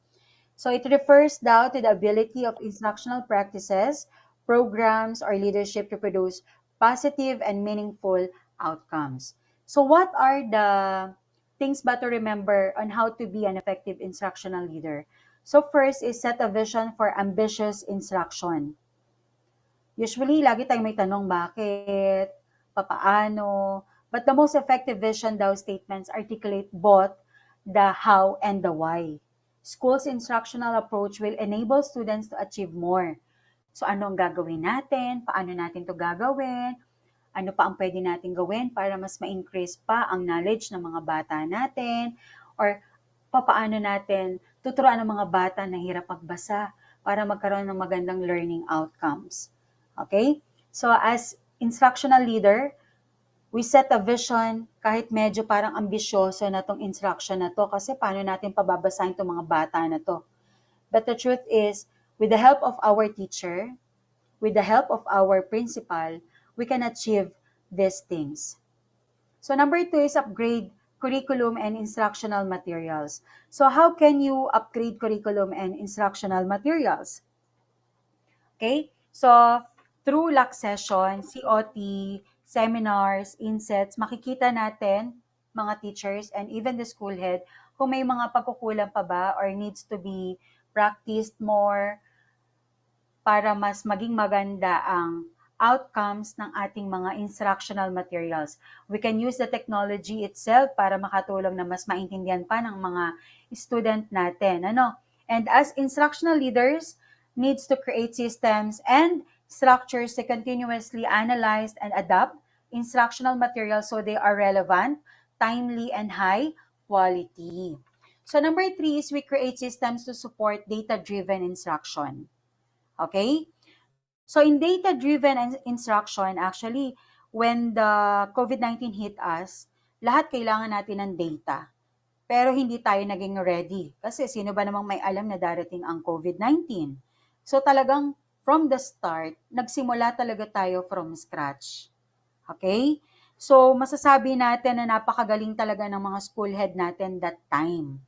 So, it refers now to the ability of instructional practices, programs, or leadership to produce positive and meaningful outcomes. So, what are the things ba to remember on how to be an effective instructional leader? So, first is set a vision for ambitious instruction. Usually, lagi tayong may tanong, bakit? Papaano? But the most effective vision daw statements articulate both the how and the why. School's instructional approach will enable students to achieve more. So ano ang gagawin natin? Paano natin to gagawin? Ano pa ang pwede natin gawin para mas ma-increase pa ang knowledge ng mga bata natin? Or papaano natin tuturuan ng mga bata na hirap magbasa para magkaroon ng magandang learning outcomes. Okay? So as instructional leader, we set a vision kahit medyo parang ambisyoso na tong instruction na to kasi paano natin pababasahin tong mga bata na to. But the truth is, with the help of our teacher, with the help of our principal, we can achieve these things. So number 2 is upgrade curriculum and instructional materials. So how can you upgrade curriculum and instructional materials? Okay? So through LAC session, COT, seminars, insets, makikita natin mga teachers and even the school head kung may mga pagkukulang pa ba or needs to be practiced more para mas maging maganda ang outcomes ng ating mga instructional materials. We can use the technology itself para makatulong na mas maintindihan pa ng mga student natin. And as instructional leaders, needs to create systems and structures to continuously analyze and adapt instructional materials so they are relevant, timely, and high quality. So number 3 is we create systems to support data-driven instruction. Okay? So in data-driven instruction, actually, when the COVID-19 hit us, lahat kailangan natin ng data. Pero hindi tayo naging ready. Kasi sino ba namang may alam na darating ang COVID-19? So talagang from the start, nagsimula talaga tayo from scratch. Okay? So masasabi natin na napakagaling talaga ng mga school head natin that time.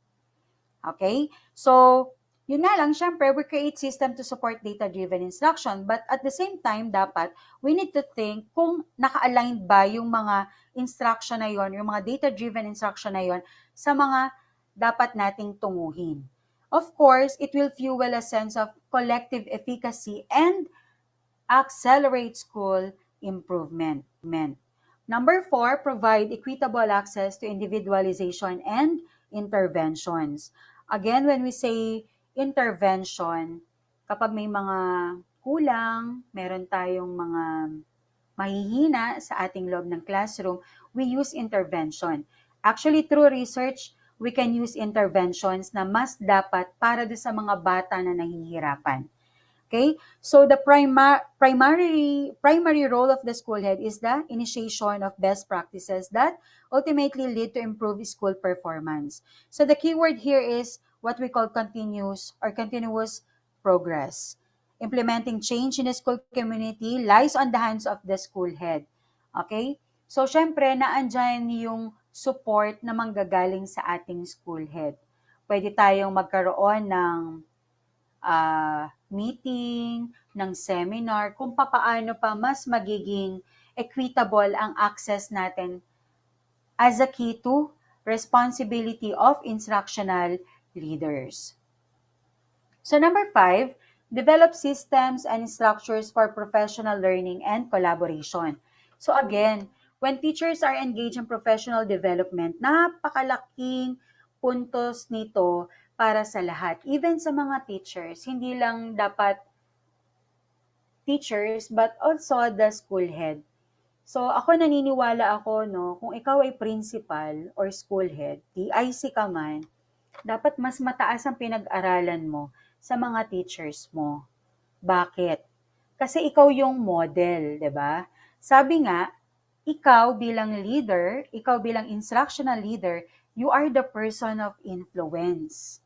Okay? So, yun nga lang, syempre, we create system to support data-driven instruction. But at the same time, dapat, we need to think kung naka-aligned ba yung mga instruction na yon, yung mga data-driven instruction na yon, sa mga dapat nating tunguhin. Of course, it will fuel a sense of collective efficacy and accelerate school improvement. Number 4, provide equitable access to individualization and interventions. Again, when we say intervention, kapag may mga kulang, meron tayong mga mahihina sa ating loob ng classroom, we use intervention. Actually, through research, we can use interventions na mas dapat para do sa mga bata na nahihirapan. Okay, so the primary role of the school head is the initiation of best practices that ultimately lead to improved school performance. So the keyword here is what we call continuous progress. Implementing change in the school community lies on the hands of the school head. Okay? So syempre, naandyan yung support na manggagaling sa ating school head. Pwede tayong magkaroon ng meeting, ng seminar, kung papaano pa mas magiging equitable ang access natin as a key to responsibility of instructional leaders. So number 5, develop systems and structures for professional learning and collaboration. So again, when teachers are engaged in professional development, napakalaking puntos nito para sa lahat. Even sa mga teachers, hindi lang dapat teachers but also the school head. So ako naniniwala ako, no, kung ikaw ay principal or school head, TIC ka man, dapat mas mataas ang pinag-aralan mo sa mga teachers mo. Bakit? Kasi ikaw yung model, 'di ba? Sabi nga, ikaw bilang leader, ikaw bilang instructional leader, you are the person of influence.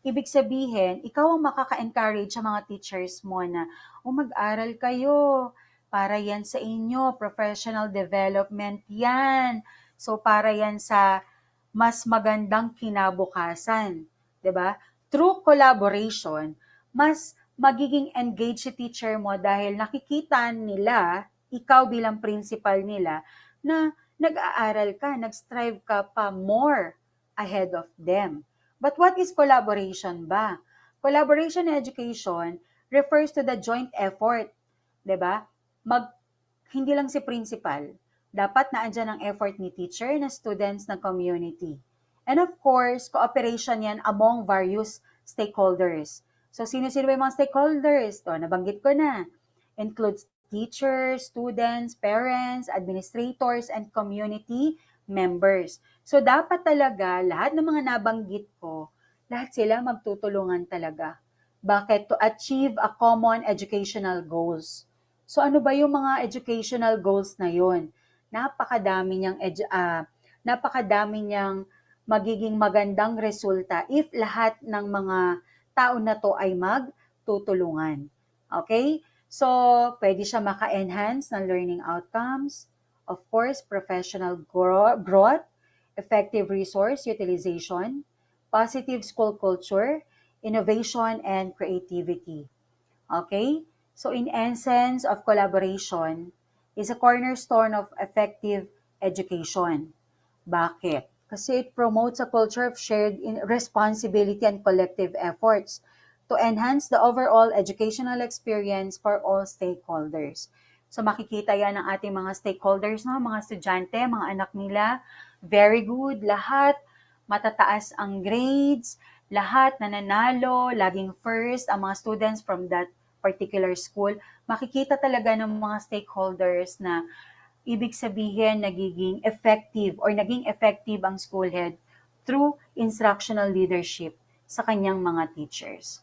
Ibig sabihin, ikaw ang makaka-encourage sa mga teachers mo na, mag-aral kayo, para yan sa inyo, professional development yan. So, para yan sa mas magandang kinabukasan. 'Di ba? Through collaboration, mas magiging engaged si teacher mo dahil nakikita nila, ikaw bilang principal nila, na nag-aaral ka, nag-strive ka pa more ahead of them. But what is collaboration ba? Collaboration in education refers to the joint effort, 'di ba? Hindi lang si principal, dapat naandyan ang effort ni teacher, na students, ng community. And of course, cooperation yan among various stakeholders. So, sino-sino ba yung mga stakeholders? To, nabanggit ko na. Includes teachers, students, parents, administrators, and community members. So, dapat talaga, lahat ng mga nabanggit ko, lahat sila magtutulungan talaga. Bakit? To achieve a common educational goals. So, ano ba yung mga educational goals na yun? Napakadami niyang magiging magandang resulta if lahat ng mga tao na to ay magtutulungan. Okay? So, pwede siya maka-enhance ng learning outcomes, of course, professional growth, effective resource utilization, positive school culture, innovation, and creativity. Okay? So, in essence of collaboration is a cornerstone of effective education. Bakit? Kasi it promotes a culture of shared responsibility and collective efforts to enhance the overall educational experience for all stakeholders. So makikita yan ng ating mga stakeholders, no? Mga estudyante, mga anak nila, very good, lahat, matataas ang grades, lahat nananalo, laging first, ang mga students from that particular school. Makikita talaga ng mga stakeholders na ibig sabihin naging effective ang school head through instructional leadership sa kanyang mga teachers.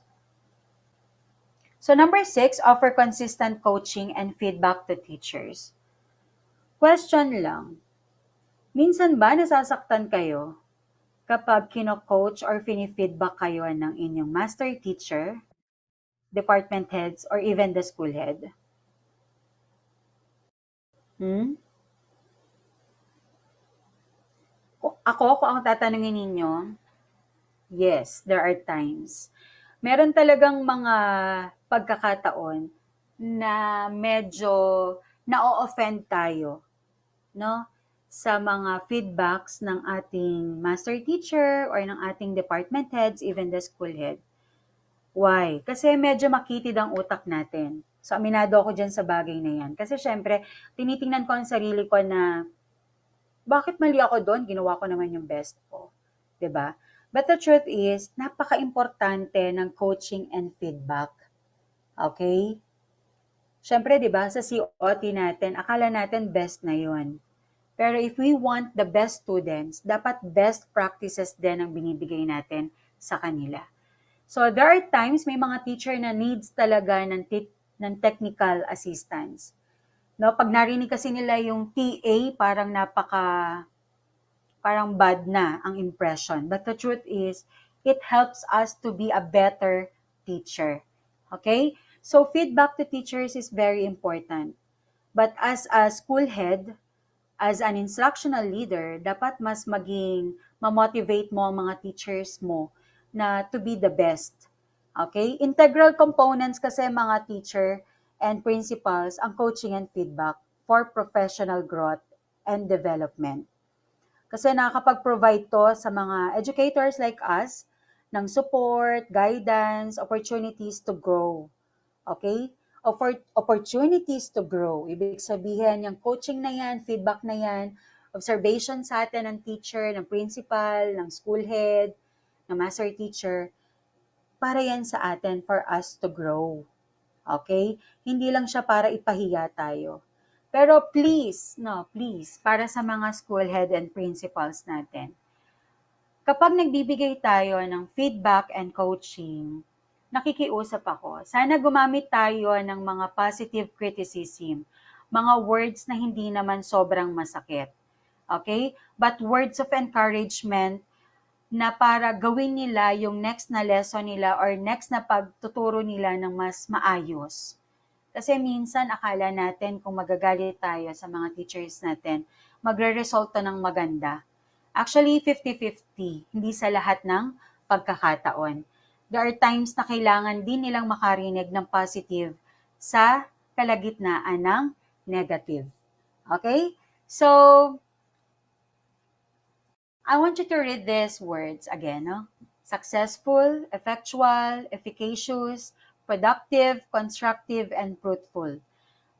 So number 6, offer consistent coaching and feedback to teachers. Question lang, minsan ba nasasaktan kayo kapag kino-coach or fini-feedback kayo ng inyong master teacher, department heads, or even the school head? Hmm? Kung ang tatanungin ninyo, yes, there are times. Meron talagang mga pagkakataon na medyo na-offend tayo, no? Sa mga feedbacks ng ating master teacher or ng ating department heads, even the school head. Why? Kasi medyo makitid ang utak natin. So, aminado ako dyan sa bagay na yan. Kasi syempre, tinitingnan ko ang sarili ko na bakit mali ako doon? Ginawa ko naman yung best ko. 'Di ba? But the truth is, napaka-importante ng coaching and feedback. Okay? Siyempre, 'di ba, sa COT natin, akala natin best na 'yon. Pero if we want the best students, dapat best practices din ang binibigay natin sa kanila. So there are times may mga teacher na needs talaga ng technical assistance. No, pag narinig kasi nila yung TA, parang bad na ang impression. But the truth is, it helps us to be a better teacher. Okay? So feedback to teachers is very important. But as a school head, as an instructional leader, dapat mas maging ma-motivate mo ang mga teachers mo na to be the best. Okay? Integral components kasi mga teacher and principals ang coaching and feedback for professional growth and development. Kasi nakakapag-provide to sa mga educators like us ng support, guidance, opportunities to grow. Okay? Opportunities to grow. Ibig sabihin, yung coaching na yan, feedback na yan, observation sa atin ng teacher, ng principal, ng school head, ng master teacher, para yan sa atin for us to grow. Okay? Hindi lang siya para ipahiya tayo. Pero please, para sa mga school head and principals natin, kapag nagbibigay tayo ng feedback and coaching, nakikiusap ako. Sana gumamit tayo ng mga positive criticism, mga words na hindi naman sobrang masakit. Okay? But words of encouragement na para gawin nila yung next na lesson nila or next na pagtuturo nila ng mas maayos. Kasi minsan akala natin kung magagalit tayo sa mga teachers natin, magre-resulta ng maganda. Actually, 50-50, hindi sa lahat ng pagkakataon. There are times na kailangan din nilang makarinig ng positive sa kalagitnaan ng negative. Okay? So, I want you to read these words again. No? Successful, effectual, efficacious, productive, constructive, and fruitful.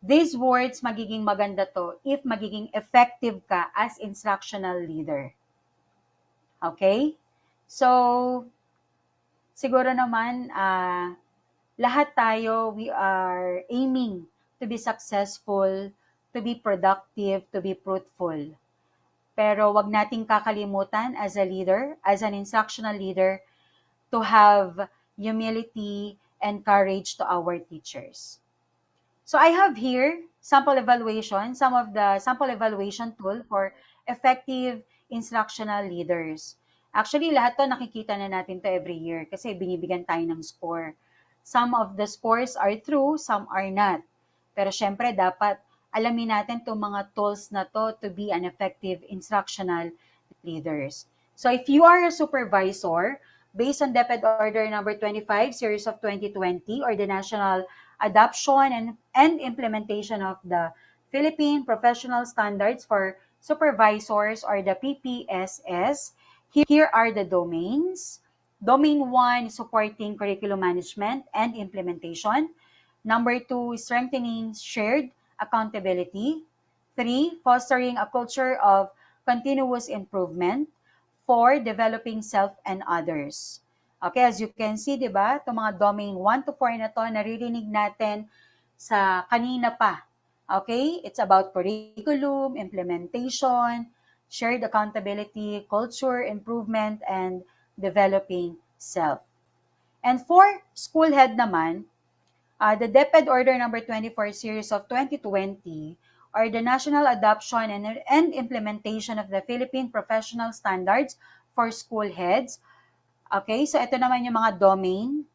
These words magiging maganda to if magiging effective ka as instructional leader. Okay? So, siguro naman, lahat tayo, we are aiming to be successful, to be productive, to be fruitful. Pero wag nating kakalimutan as a leader, as an instructional leader, to have humility and courage to our teachers. So I have here sample evaluation, some of the sample evaluation tool for effective instructional leaders. Actually, lahat to nakikita na natin to every year kasi binibigyan tayo ng score. Some of the scores are true, some are not. Pero syempre, dapat alamin natin itong mga tools na to be an effective instructional leaders. So if you are a supervisor, based on DepEd Order number 25, series of 2020, or the National Adoption and Implementation of the Philippine Professional Standards for Supervisors, or the PPSS, here are the domains. Domain 1, supporting curriculum management and implementation. Number 2, strengthening shared accountability. 3, fostering a culture of continuous improvement. 4, developing self and others. Okay, as you can see, di ba, itong mga domain 1 to 4 na to, naririnig natin sa kanina pa. Okay, it's about curriculum, implementation, shared accountability, culture improvement, and developing self. And for school head naman, the DepEd Order number 24 series of 2020, or the National Adoption and Implementation of the Philippine Professional Standards for School Heads. Okay, so ito naman yung mga domain.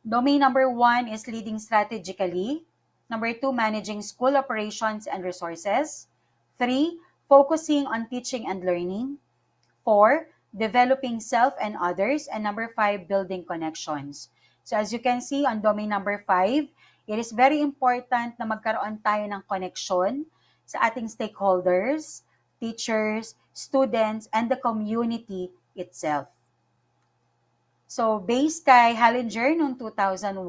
Domain number 1 is leading strategically. Number 2, managing school operations and resources. 3, focusing on teaching and learning. 4, developing self and others. And number 5, building connections. So as you can see on domain number 5, it is very important na magkaroon tayo ng connection sa ating stakeholders, teachers, students, and the community itself. So based kay Hallinger noong 2001,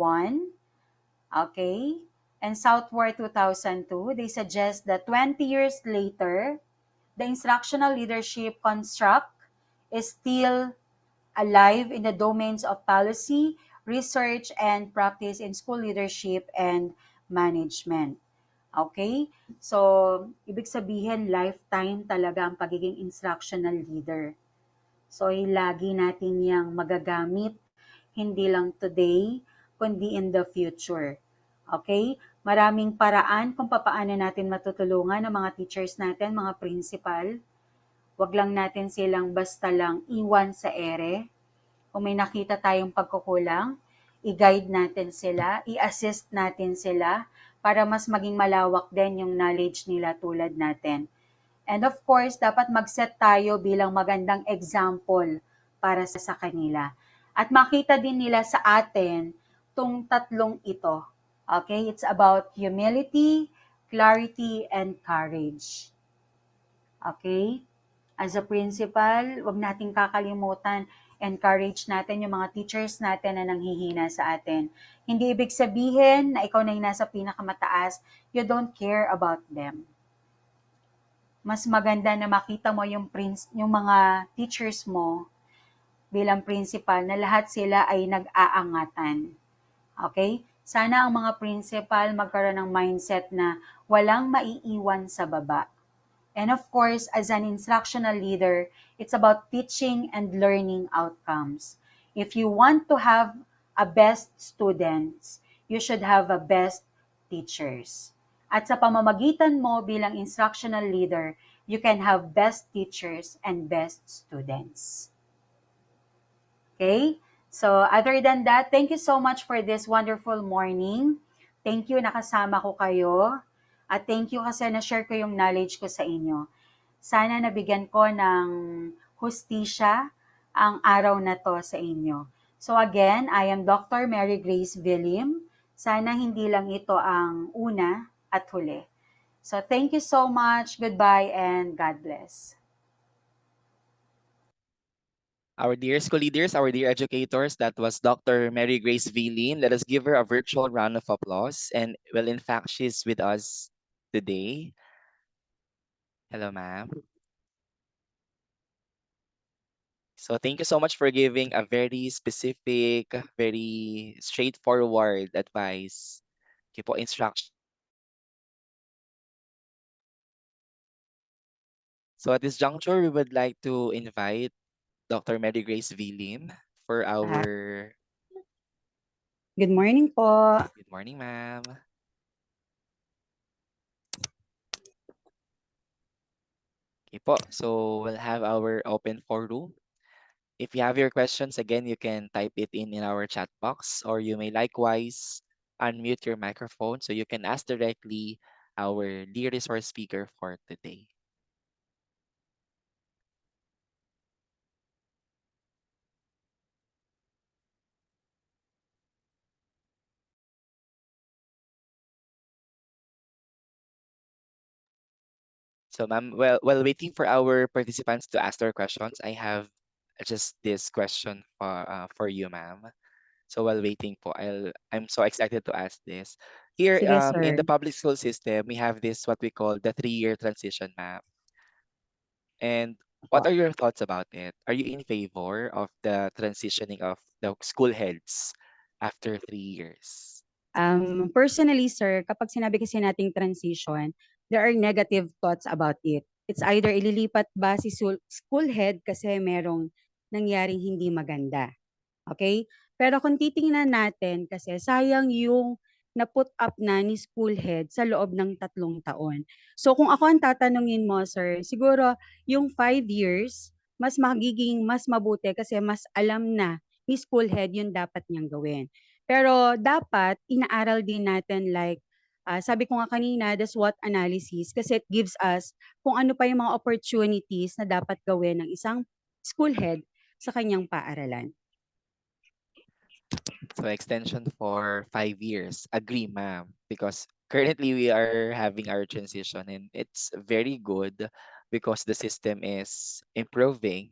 okay, and Southworth 2002, they suggest that 20 years later, the instructional leadership construct is still alive in the domains of policy, research, and practice in school leadership and management. Okay? So, ibig sabihin, lifetime talaga ang pagiging instructional leader. So, lagi natin yang magagamit, hindi lang today, kundi in the future. Okay? Maraming paraan kung paano natin matutulungan ang mga teachers natin, mga principal. Huwag lang natin silang basta lang iwan sa ere. Kung may nakita tayong pagkukulang, i-guide natin sila, i-assist natin sila para mas maging malawak din yung knowledge nila tulad natin. And of course, dapat mag-set tayo bilang magandang example para sa kanila. At makita din nila sa atin tong tatlong ito. Okay? It's about humility, clarity, and courage. Okay? As a principal, wag nating kakalimutan, encourage natin yung mga teachers natin na nanghihina sa atin. Hindi ibig sabihin na ikaw na yung nasa pinakamataas, you don't care about them. Mas maganda na makita mo yung mga teachers mo bilang principal na lahat sila ay nag-aangatan. Okay? Sana ang mga principal magkaroon ng mindset na walang maiiwan sa baba. And of course, as an instructional leader, it's about teaching and learning outcomes. If you want to have a best students, you should have a best teachers. At sa pamamagitan mo bilang instructional leader, you can have best teachers and best students. Okay? So other than that, thank you so much for this wonderful morning. Thank you, nakasama ko kayo. At thank you kasi na-share ko yung knowledge ko sa inyo. Sana nabigyan ko ng hustisya ang araw na to sa inyo. So again, I am Dr. Mary Grace William. Sana hindi lang ito ang una at huli. So thank you so much. Goodbye and God bless. Our dear school leaders, our dear educators, that was Dr. Mary Grace Villeen. Let us give her a virtual round of applause. And well, in fact, she's with us today. Hello, ma'am. So thank you so much for giving a very specific, very straightforward advice. Okay po, instruction. So at this juncture, we would like to invite Dr. Mary Grace Vilim for Ah, our good morning po. good morning, ma'am. Okay po, so we'll have our open forum. If you have your questions, again, you can type it in our chat box, or you may likewise unmute your microphone so you can ask directly our dear resource speaker for today. So, ma'am, well, while waiting for our participants to ask their questions, I have just this question for you, ma'am. So while waiting po, I'm so excited to ask this. Here, Sige, in the sir. public school system, we have this what we call the 3-year transition map. And what Po. are your thoughts about it? Are you in favor of the transitioning of the school heads after 3 years? Personally, sir, kapag sinabi kasi nating transition, there are negative thoughts about it. It's either ililipat ba si school head kasi merong nangyaring hindi maganda. Okay? Pero kung titingnan natin, kasi sayang yung na-put up na ni school head sa loob ng 3 taon. So kung ako ang tatanungin mo, sir, siguro yung 5 years, mas mabuti kasi mas alam na ni school head yung dapat niyang gawin. Pero dapat inaaral din natin like, sabi ko nga kanina, the SWOT analysis kasi it gives us kung ano pa yung mga opportunities na dapat gawin ng isang school head sa kanyang paaralan. So extension for 5 years. Agree, ma'am. Because currently we are having our transition and it's very good because the system is improving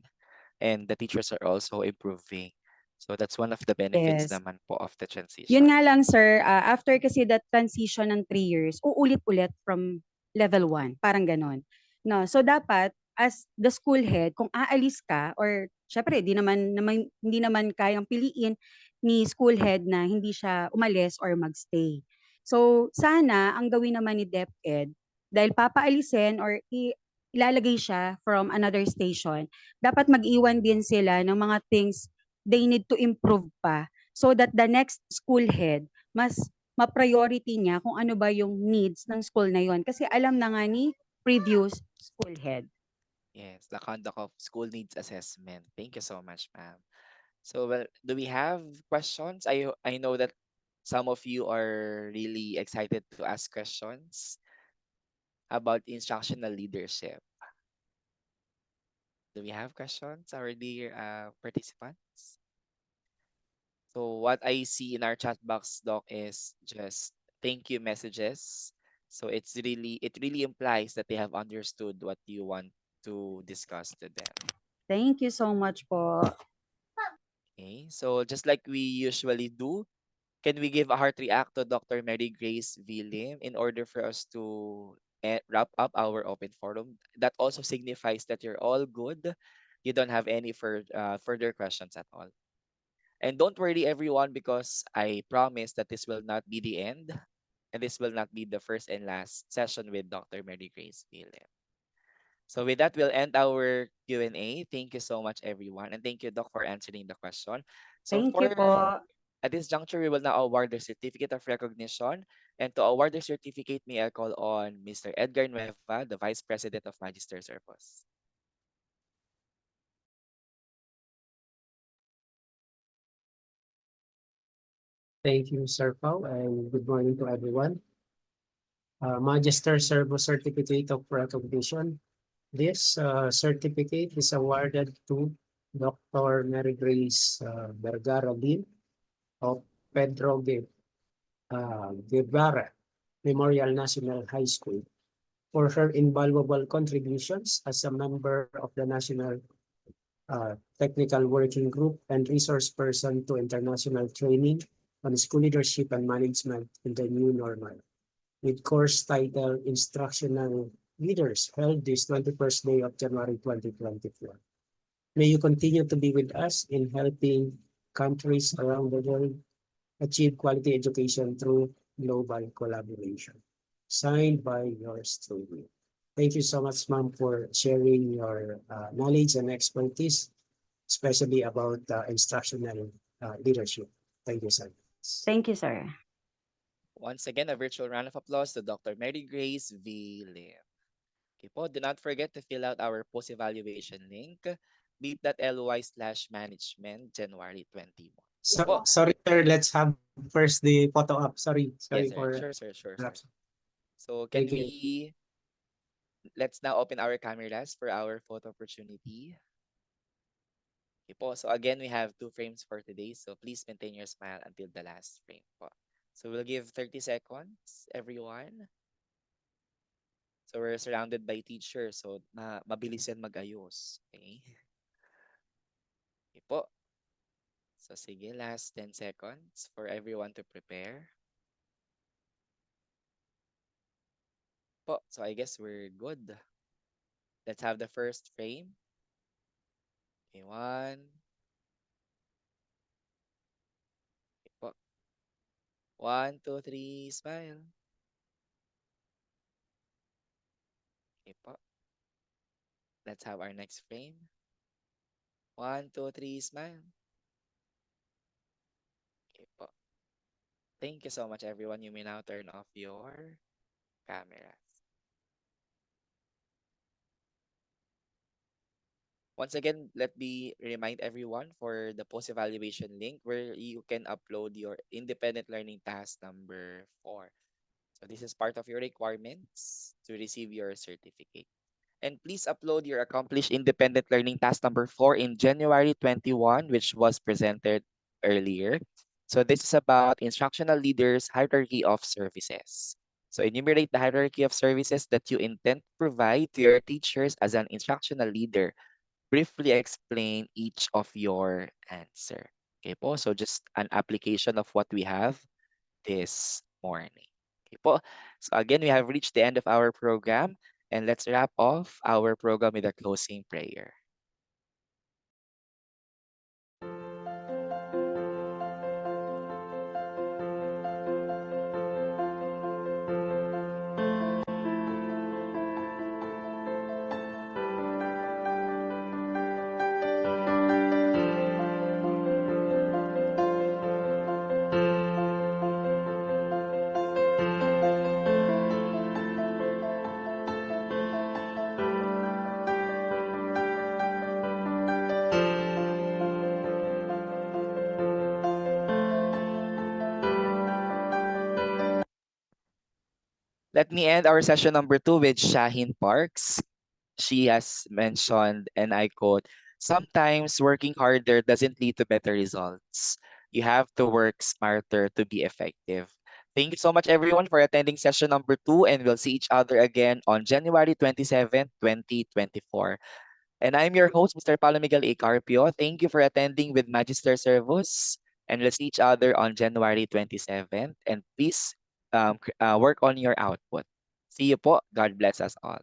and the teachers are also improving. So that's one of the benefits Yes. naman po of the Yun transition. nga lang sir, after kasi that transition ng 3 years, uulit-ulit from level 1, parang ganon. No, so dapat as the school head, kung aalis ka or syempre hindi naman kayang piliin ni school head na hindi siya umalis or magstay. So sana ang gawin naman ni DepEd dahil papaalisin or ilalagay siya from another station, dapat mag-iwan din sila ng mga things they need to improve pa so that the next school head mas ma-priority niya kung ano ba yung needs ng school na yon kasi alam na nga ni previous school head. Yes, the conduct of school needs assessment. Thank you so much, ma'am. So, well, do we have questions? I know that some of you are really excited to ask questions about instructional leadership. Do we have questions, our dear participants? So what I see in our chat box, Doc, is just thank you messages. So it really implies that they have understood what you want to discuss to them. Thank you so much po. Okay, so just like we usually do, can we give a heart react to Dr. Mary Grace Vilim in order for us to wrap up our open forum? That also signifies that you're all good. You don't have any further questions at all. And don't worry, everyone, because I promise that this will not be the end, and this will not be the first and last session with Dr. Mary Grace Vilim. So with that, we'll end our Q&A. Thank you so much, everyone. And thank you, Doc, for answering the question. So Thank you for po. at this juncture, we will now award the certificate of recognition. And to award the certificate, may I call on Mr. Edgar Nueva, the Vice President of Magister Service. Thank you, Sir Pao, and good morning to everyone. Magister Servo Certificate of Recognition. This certificate is awarded to Dr. Mary Grace Vergara Lim of Pedro Guevara Memorial National High School for her invaluable contributions as a member of the National Technical Working Group and resource person to international training on school leadership and management in the new normal, with course title Instructional Leaders, held this 21st day of January 2024. May you continue to be with us in helping countries around the world achieve quality education through global collaboration. Signed by yours truly. Thank you so much, ma'am, for sharing your knowledge and expertise, especially about instructional leadership. Thank you so much. Thank you, sir. Once again, a virtual round of applause to Dr. Mary Grace V. Lim. Okay po, do not forget to fill out our post-evaluation link, bit.ly/management January 21. Okay po. Sorry, sir. Let's have first the photo up. Sorry Yes, sir. for Sure, sir. Sure, sir. interruption. So can Thank you. let's now open our cameras for our photo opportunity. Okay po. So again, we have 2 frames for today. So please maintain your smile until the last frame po. So we'll give 30 seconds, everyone. So we're surrounded by teachers. So mabilis yan mag-ayos. Okay? Okay po. So sige, last 10 seconds for everyone to prepare. Po. So I guess we're good. Let's have the first frame. Okay, 1. Okay po. 1, 2, 3, smile. Okay po. Let's have our next frame. 1, 2, 3, smile. Okay po. Thank you so much, everyone. You may now turn off your cameras. Once again, let me remind everyone for the post-evaluation link where you can upload your independent learning task number 4. So this is part of your requirements to receive your certificate. And please upload your accomplished independent learning task number 4 in January 21, which was presented earlier. So this is about instructional leaders hierarchy of services. So enumerate the hierarchy of services that you intend to provide to your teachers as an instructional leader. Briefly explain each of your answer. Okay po, so just an application of what we have this morning. Okay po. So again, we have reached the end of our program, and let's wrap off our program with a closing prayer. Let me end our session number 2 with Shaheen Parks. She has mentioned, and I quote, sometimes working harder doesn't lead to better results. You have to work smarter to be effective. Thank you so much, everyone, for attending session number 2, and we'll see each other again on January 27th, 2024. And I'm your host, Mr. Paulo Miguel A. Carpio. Thank you for attending with Magister Servus, and we'll see each other on January 27th. And please work on your output. See you po. God bless us all.